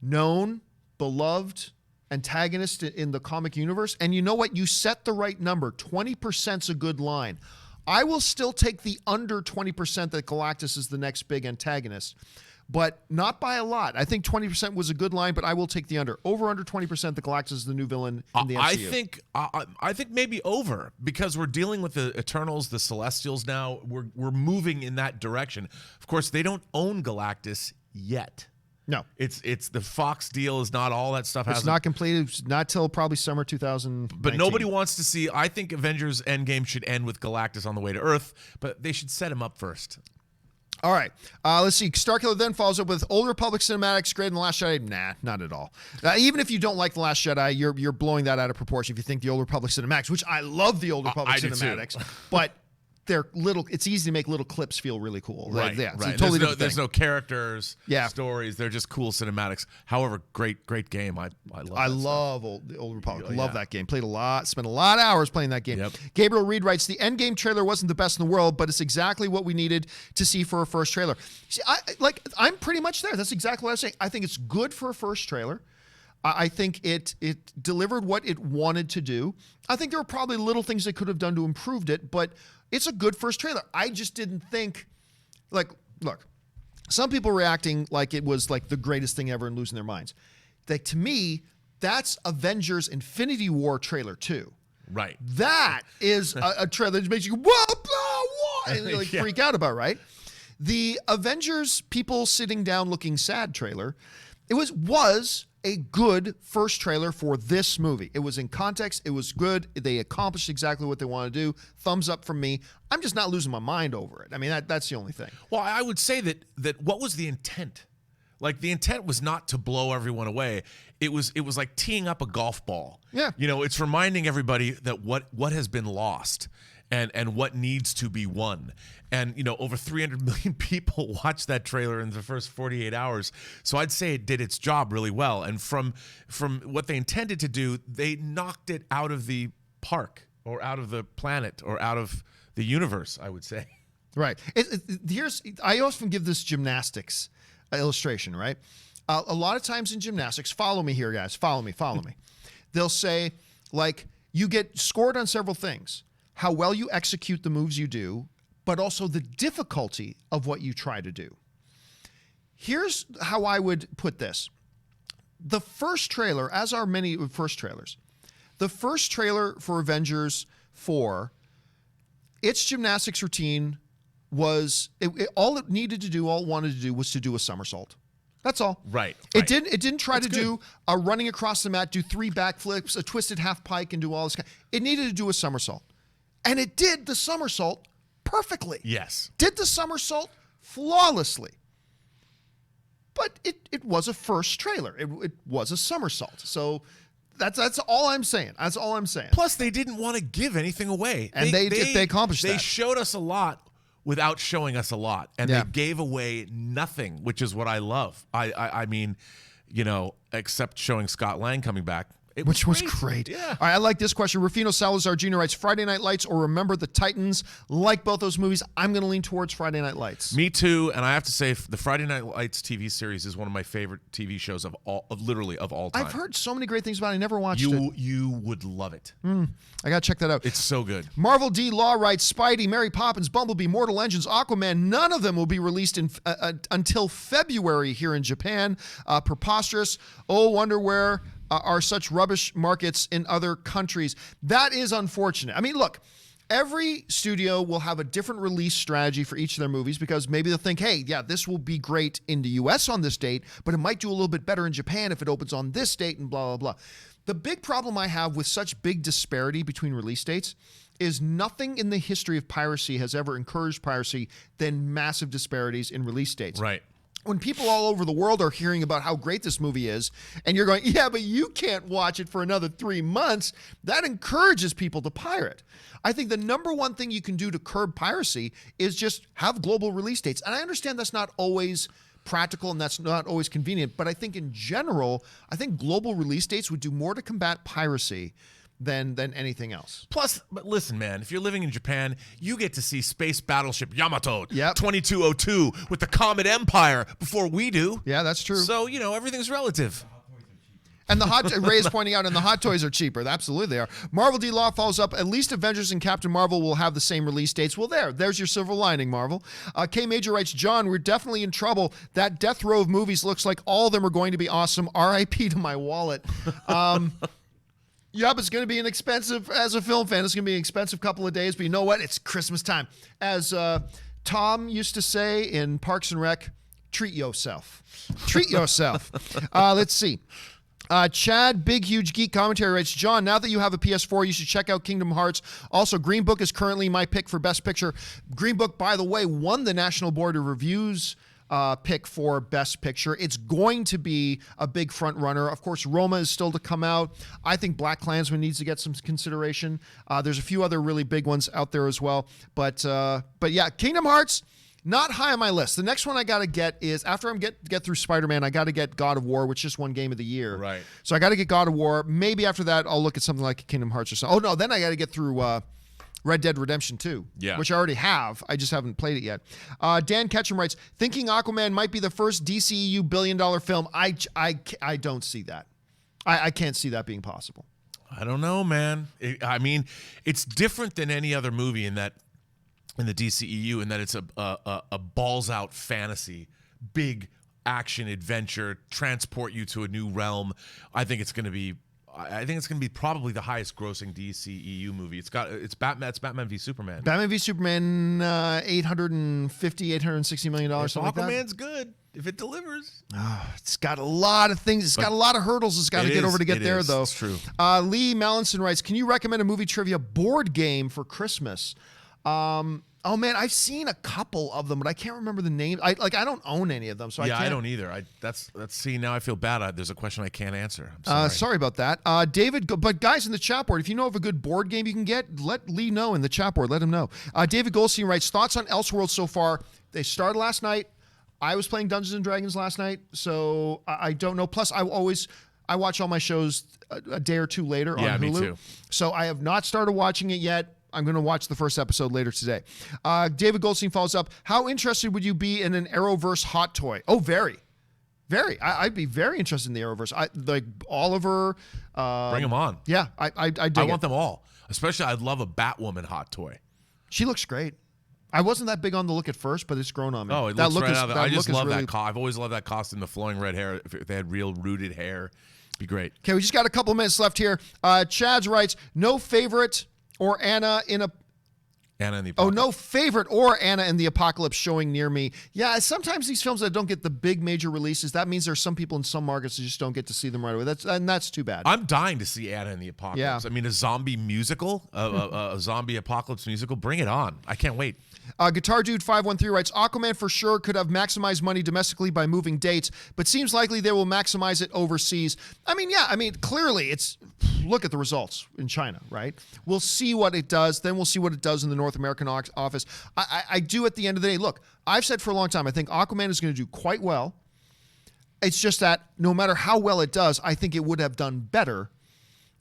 A: known, beloved antagonist in the comic universe. And you know what? You set the right number. 20%'s a good line. I will still take the under 20% that Galactus is the next big antagonist, but not by a lot. I think 20% was a good line, but I will take the under. Over under 20% that Galactus is the new villain in the MCU.
B: I think maybe over, because we're dealing with the Eternals, the Celestials now. We're moving in that direction. Of course, they don't own Galactus yet.
A: No.
B: It's the Fox deal is not all that stuff.
A: It's not completed. It's not till probably summer 2019.
B: But nobody wants to see. I think Avengers Endgame should end with Galactus on the way to Earth, but they should set him up first.
A: All right. Let's see. Starkiller then follows up with Old Republic cinematics greater than The Last Jedi. Nah, not at all. Even if you don't like The Last Jedi, you're blowing that out of proportion if you think the Old Republic cinematics, which I love the Old Republic cinematics, but they're little. It's easy to make little clips feel really cool.
B: Right.
A: Yeah.
B: Right.
A: Totally
B: there's no characters.
A: Yeah.
B: Stories. They're just cool cinematics. However, great game. I love.
A: I love Old Republic. Love that game. Played a lot. Spent a lot of hours playing that game. Yep. Gabriel Reed writes, the Endgame trailer wasn't the best in the world, but it's exactly what we needed to see for a first trailer. See, I'm pretty much there. That's exactly what I was saying. I think it's good for a first trailer. I think it delivered what it wanted to do. I think there were probably little things they could have done to improve it, but it's a good first trailer. I just didn't think, look, some people reacting like it was like the greatest thing ever and losing their minds. Like, to me, that's Avengers Infinity War trailer 2.
B: Right.
A: That is a trailer that makes you go, whoa, blah, whoa, and freak out about, right? The Avengers people sitting down looking sad trailer, it was a good first trailer for this movie. It was in context. It was good. They accomplished exactly what they want to do. Thumbs up from me. I'm just not losing my mind over it. I mean, that's the only thing.
B: Well, I would say that what was the intent? Like, the intent was not to blow everyone away. It was like teeing up a golf ball.
A: Yeah.
B: It's reminding everybody that what has been lost and what needs to be won. And, over 300 million people watched that trailer in the first 48 hours. So I'd say it did its job really well. And from what they intended to do, they knocked it out of the park or out of the planet or out of the universe, I would say.
A: Right. I often give this gymnastics illustration, right? A lot of times in gymnastics, follow me here, guys. Follow me. They'll say, like, you get scored on several things. How well you execute the moves you do, but also the difficulty of what you try to do. Here's how I would put this. The first trailer, as are many first trailers, the first trailer for Avengers 4, its gymnastics routine was, all it wanted to do was to do a somersault. That's all.
B: Right.
A: It didn't try to do a running across the mat, do 3 backflips, a twisted half pike, and do all this. It needed to do a somersault. And it did the somersault perfectly.
B: Yes.
A: Did the somersault flawlessly. But it was a first trailer. It was a somersault. So that's all I'm saying. That's all I'm saying.
B: Plus, they didn't want to give anything away.
A: And they accomplished that.
B: They showed us a lot without showing us a lot. And they gave away nothing, which is what I love. I mean, except showing Scott Lang coming back.
A: Which was great.
B: Yeah.
A: All right, I like this question. Rufino Salazar Jr. writes, Friday Night Lights or Remember the Titans? Like both those movies, I'm going to lean towards Friday Night Lights.
B: Me too, and I have to say the Friday Night Lights TV series is one of my favorite TV shows of all time.
A: I've heard so many great things about it. I never watched it.
B: You would love it.
A: I got to check that out.
B: It's so good.
A: Marvel D. Law writes, Spidey, Mary Poppins, Bumblebee, Mortal Engines, Aquaman, none of them will be released until February here in Japan. Preposterous. Oh, wonder where are such rubbish markets in other countries. That is unfortunate. I mean, look, every studio will have a different release strategy for each of their movies because maybe they'll think, hey, yeah, this will be great in the US on this date, but it might do a little bit better in Japan if it opens on this date and blah, blah, blah. The big problem I have with such big disparity between release dates is nothing in the history of piracy has ever encouraged piracy than massive disparities in release dates.
B: Right.
A: When people all over the world are hearing about how great this movie is, and you're going, yeah, but you can't watch it for another 3 months, that encourages people to pirate. I think the number one thing you can do to curb piracy is just have global release dates. And I understand that's not always practical and that's not always convenient, but I think in general, I think global release dates would do more to combat piracy than anything else.
B: Plus, but listen, man, if you're living in Japan, you get to see Space Battleship Yamato 2202 with the Comet Empire before we do.
A: Yeah, that's true.
B: So, everything's relative.
A: And Ray is pointing out, and the hot toys are cheaper. Absolutely they are. Marvel D. Law follows up, at least Avengers and Captain Marvel will have the same release dates. Well, there's your silver lining, Marvel. K. Major writes, John, we're definitely in trouble. That death row of movies looks like all of them are going to be awesome. R.I.P. to my wallet. Yep, it's going to be as a film fan, it's going to be an expensive couple of days, but you know what? It's Christmas time. As Tom used to say in Parks and Rec, treat yourself. Treat yourself. Let's see. Chad, Big Huge Geek Commentary writes, John, now that you have a PS4, you should check out Kingdom Hearts. Also, Green Book is currently my pick for Best Picture. Green Book, by the way, won the National Board of Review's pick for Best Picture. It's going to be a big front runner. Of course, Roma is still to come out. I think BlacKkKlansman needs to get some consideration. There's a few other really big ones out there as well. But yeah, Kingdom Hearts, not high on my list. The next one I got to get is, after I get through Spider-Man, I got to get God of War, which just won Game of the Year.
B: Right.
A: So I got to get God of War. Maybe after that, I'll look at something like Kingdom Hearts or something. Oh, no, then I got to get through Red Dead Redemption 2, which I already have. I just haven't played it yet. Dan Ketchum writes, thinking Aquaman might be the first DCEU billion-dollar film. I don't see that. I can't see that being possible.
B: I don't know, man. I mean, it's different than any other movie in the DCEU, in that it's a balls-out fantasy, big action adventure, transport you to a new realm. I think it's going to be probably the highest grossing DCEU movie. It's Batman v Superman.
A: Batman v Superman, $860 million, something like that.
B: Aquaman's good if it delivers.
A: It's got a lot of things. It's got a lot of hurdles it's got to get over to get there, though.
B: It's true.
A: Lee Mallinson writes, can you recommend a movie trivia board game for Christmas? Oh man, I've seen a couple of them, but I can't remember the name. I don't own any of them, so I
B: don't either. See, now I feel bad. There's a question I can't answer. I'm sorry.
A: Sorry about that, David. But guys in the chat board, if you know of a good board game you can get, let Lee know in the chat board. Let him know. David Goldstein writes, thoughts on Elseworlds so far? They started last night. I was playing Dungeons and Dragons last night, so I don't know. Plus, I watch all my shows a day or two later on Hulu.
B: Me too.
A: So I have not started watching it yet. I'm going to watch the first episode later today. David Goldstein follows up. How interested would you be in an Arrowverse hot toy? Oh, very. Very. I'd be very interested in the Arrowverse. Like Oliver.
B: Bring them on.
A: Yeah, I
B: want them all. Especially, I'd love a Batwoman hot toy.
A: She looks great. I wasn't that big on the look at first, but it's grown on me.
B: Oh, it looks right out of I just love that. I've always loved that costume, the flowing red hair. If they had real rooted hair, it'd be great.
A: Okay, we just got a couple minutes left here. Chad writes, no favorite or Anna in the Apocalypse. Oh, no favorite or Anna in the Apocalypse showing near me. Yeah, sometimes these films that don't get the big major releases, that means there's some people in some markets that just don't get to see them right away. That's too bad.
B: I'm dying to see Anna in the Apocalypse.
A: Yeah.
B: I mean, a zombie musical, a zombie apocalypse musical. Bring it on. I can't wait.
A: Guitar Dude 513 writes, Aquaman for sure could have maximized money domestically by moving dates, but seems likely they will maximize it overseas. I mean, clearly look at the results in China, right? We'll see what it does. Then we'll see what it does in the North American office. I do at the end of the day. Look, I've said for a long time, I think Aquaman is going to do quite well. It's just that no matter how well it does, I think it would have done better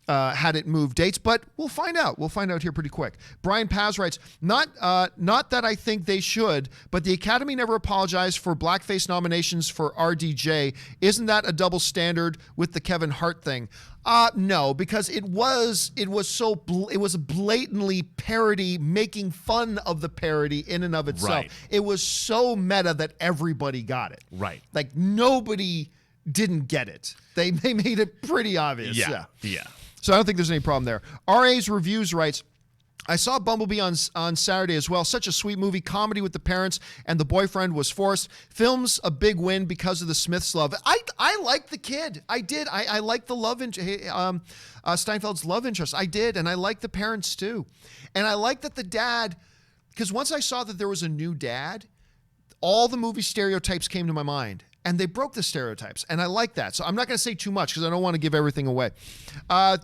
A: had it moved dates, but we'll find out. We'll find out here pretty quick. Brian Paz writes, not that I think they should, but the Academy never apologized for blackface nominations for RDJ. Isn't that a double standard with the Kevin Hart thing? No, because it was a blatantly parody, making fun of the parody in and of itself.
B: Right.
A: It was so meta that everybody got it.
B: Right.
A: Like nobody didn't get it. They made it pretty obvious. Yeah. So I don't think there's any problem there. RA's Reviews writes, I saw Bumblebee on Saturday as well. Such a sweet movie, comedy with the parents, and the boyfriend was forced. Film's a big win because of the Smiths' love. I liked the kid. I did. I liked the love Steinfeld's love interest. I did, and I liked the parents too. And I liked that the dad, because once I saw that there was a new dad, all the movie stereotypes came to my mind. And they broke the stereotypes, and I like that. So I'm not going to say too much because I don't want to give everything away.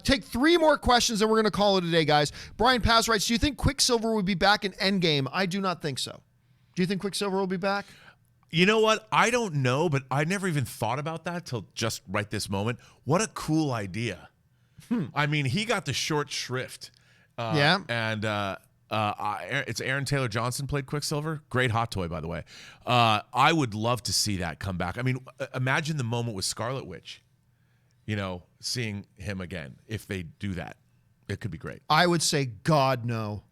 A: Take 3 more questions, and we're going to call it a day, guys. Brian Paz writes, do you think Quicksilver will be back in Endgame? I do not think so. Do you think Quicksilver will be back?
B: You know what? I don't know, but I never even thought about that till just right this moment. What a cool idea. I mean, he got the short shrift.
A: Yeah.
B: And it's Aaron Taylor Johnson played Quicksilver. Great hot toy, by the way. I would love to see that come back. I mean, imagine the moment with Scarlet Witch, seeing him again. If they do that, it could be great.
A: I would say, God, no.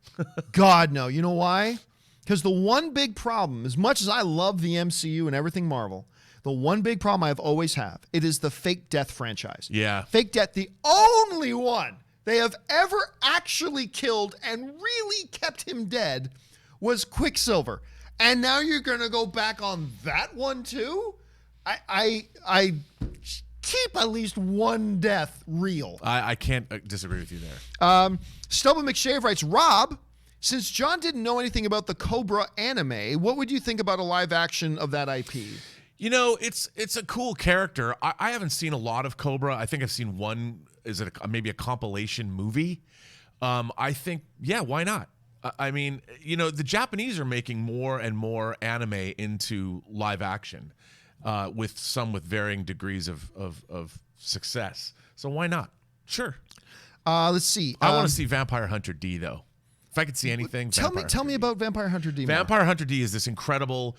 A: God, no. You know why? Because the one big problem, as much as I love the MCU and everything Marvel, the one big problem I've always have, it is the fake death franchise.
B: Yeah.
A: Fake death, the only one they have ever actually killed and really kept him dead was Quicksilver. And now you're going to go back on that one too? I keep at least one death real.
B: I can't disagree with you there.
A: Stubble McShave writes, Rob, since John didn't know anything about the Cobra anime, what would you think about a live action of that IP?
B: You know, it's a cool character. I haven't seen a lot of Cobra. I think I've seen one. Is it maybe a compilation movie? I think, yeah, why not? I mean, you know, the Japanese are making more and more anime into live action, with varying degrees of success. So why not? Sure.
A: Let's see.
B: I want to see Vampire Hunter D though. If I could see anything,
A: tell me about Vampire Hunter D.
B: Vampire Hunter D is this incredible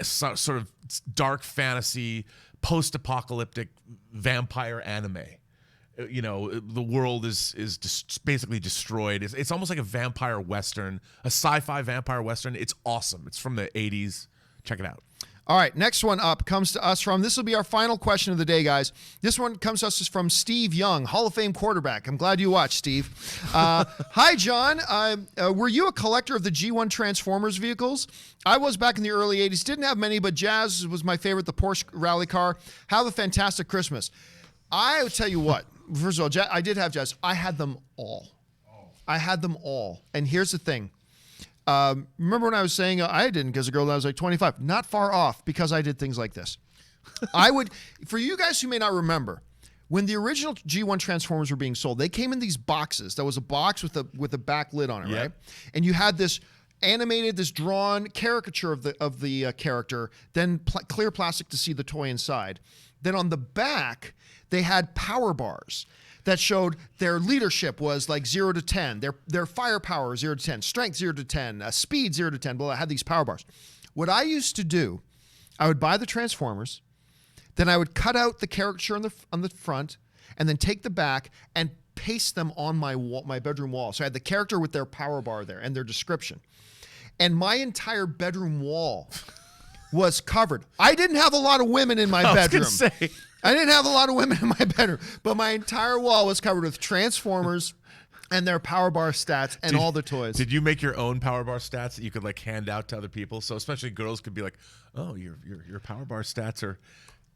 B: sort of dark fantasy, post-apocalyptic vampire anime. You know, the world is basically destroyed. It's almost like a vampire western, a sci-fi vampire western. It's awesome. It's from the 80s. Check it out.
A: All right, next one up comes to us from, this will be our final question of the day, guys. This one comes to us from Steve Young, Hall of Fame quarterback. I'm glad you watched, Steve. Hi, John. Were you a collector of the G1 Transformers vehicles? I was back in the early 80s. Didn't have many, but Jazz was my favorite, the Porsche rally car. Have a fantastic Christmas. I will tell you what. First of all, I did have Jazz. I had them all. I had them all. And here's the thing. Remember when I was saying I didn't because a girl that was like 25? Not far off because I did things like this. I would, for you guys who may not remember, when the original G1 Transformers were being sold, they came in these boxes. There was a box with a back lid on it, right? And you had this animated, this drawn caricature of the character, then clear plastic to see the toy inside. Then on the back, they had power bars that showed their leadership was like 0 to 10, their firepower 0 to 10, strength 0 to 10, speed 0 to 10. Well, I had these power bars. What I used to do, I would buy the Transformers, then I would cut out the caricature on the front, and then take the back and paste them on my bedroom wall. So I had the character with their power bar there and their description. And my entire bedroom wall was covered. I didn't have a lot of women in my bedroom. I didn't have a lot of women in my bedroom, but my entire wall was covered with Transformers and their power bar stats and all the toys.
B: Did you make your own power bar stats that you could like hand out to other people? So especially girls could be like, "Oh, your power bar stats are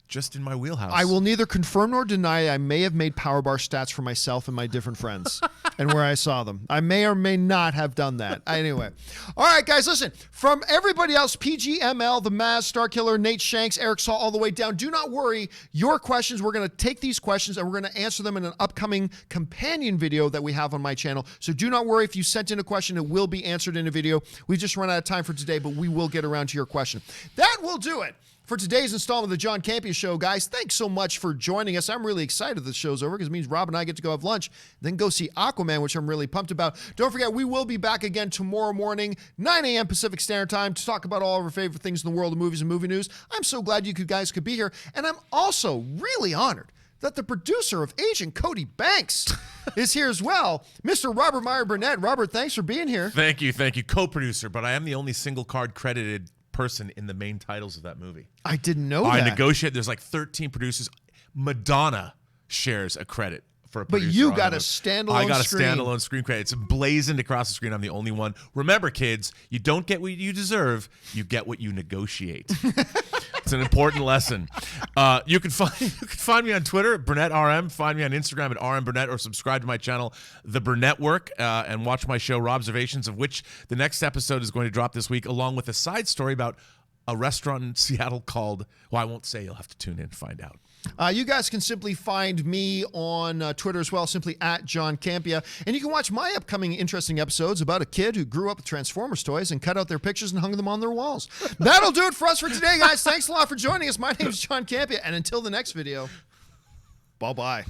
B: just in my wheelhouse."
A: I will neither confirm nor deny I may have made power bar stats for myself and my different friends and where I saw them. I may or may not have done that. Anyway. All right, guys, listen. From everybody else, PGML, The Maz, Starkiller, Nate Shanks, Eric Saw, all the way down, do not worry. Your questions, we're going to take these questions and we're going to answer them in an upcoming companion video that we have on my channel. So do not worry if you sent in a question, it will be answered in a video. We've just run out of time for today, but we will get around to your question. That will do it for today's installment of the John Campea Show, guys. Thanks so much for joining us. I'm really excited the show's over because it means Rob and I get to go have lunch, then go see Aquaman, which I'm really pumped about. Don't forget, we will be back again tomorrow morning, 9 a.m. Pacific Standard Time, to talk about all of our favorite things in the world of movies and movie news. I'm so glad you guys could be here, and I'm also really honored that the producer of Agent Cody Banks is here as well, Mr. Robert Meyer Burnett. Robert, thanks for being here.
B: Thank you. Co-producer, but I am the only single card credited person in the main titles of that movie.
A: I didn't know that.
B: I negotiate. There's like 13 producers. Madonna shares a credit for a producer.
A: But you got a standalone
B: I got a
A: screen.
B: standalone screen credit. It's blazoned across the screen. I'm the only one. Remember, kids, you don't get what you deserve. You get what you negotiate. It's an important lesson. You can find me on Twitter at BurnettRM. Find me on Instagram at RMBurnett, or subscribe to my channel, The Burnett Work, and watch my show, Robservations, of which the next episode is going to drop this week, along with a side story about a restaurant in Seattle called, well, I won't say. You'll have to tune in and find out.
A: You guys can simply find me on Twitter as well, simply at John Campea. And you can watch my upcoming interesting episodes about a kid who grew up with Transformers toys and cut out their pictures and hung them on their walls. That'll do it for us for today, guys. Thanks a lot for joining us. My name is John Campea, and until the next video, bye-bye.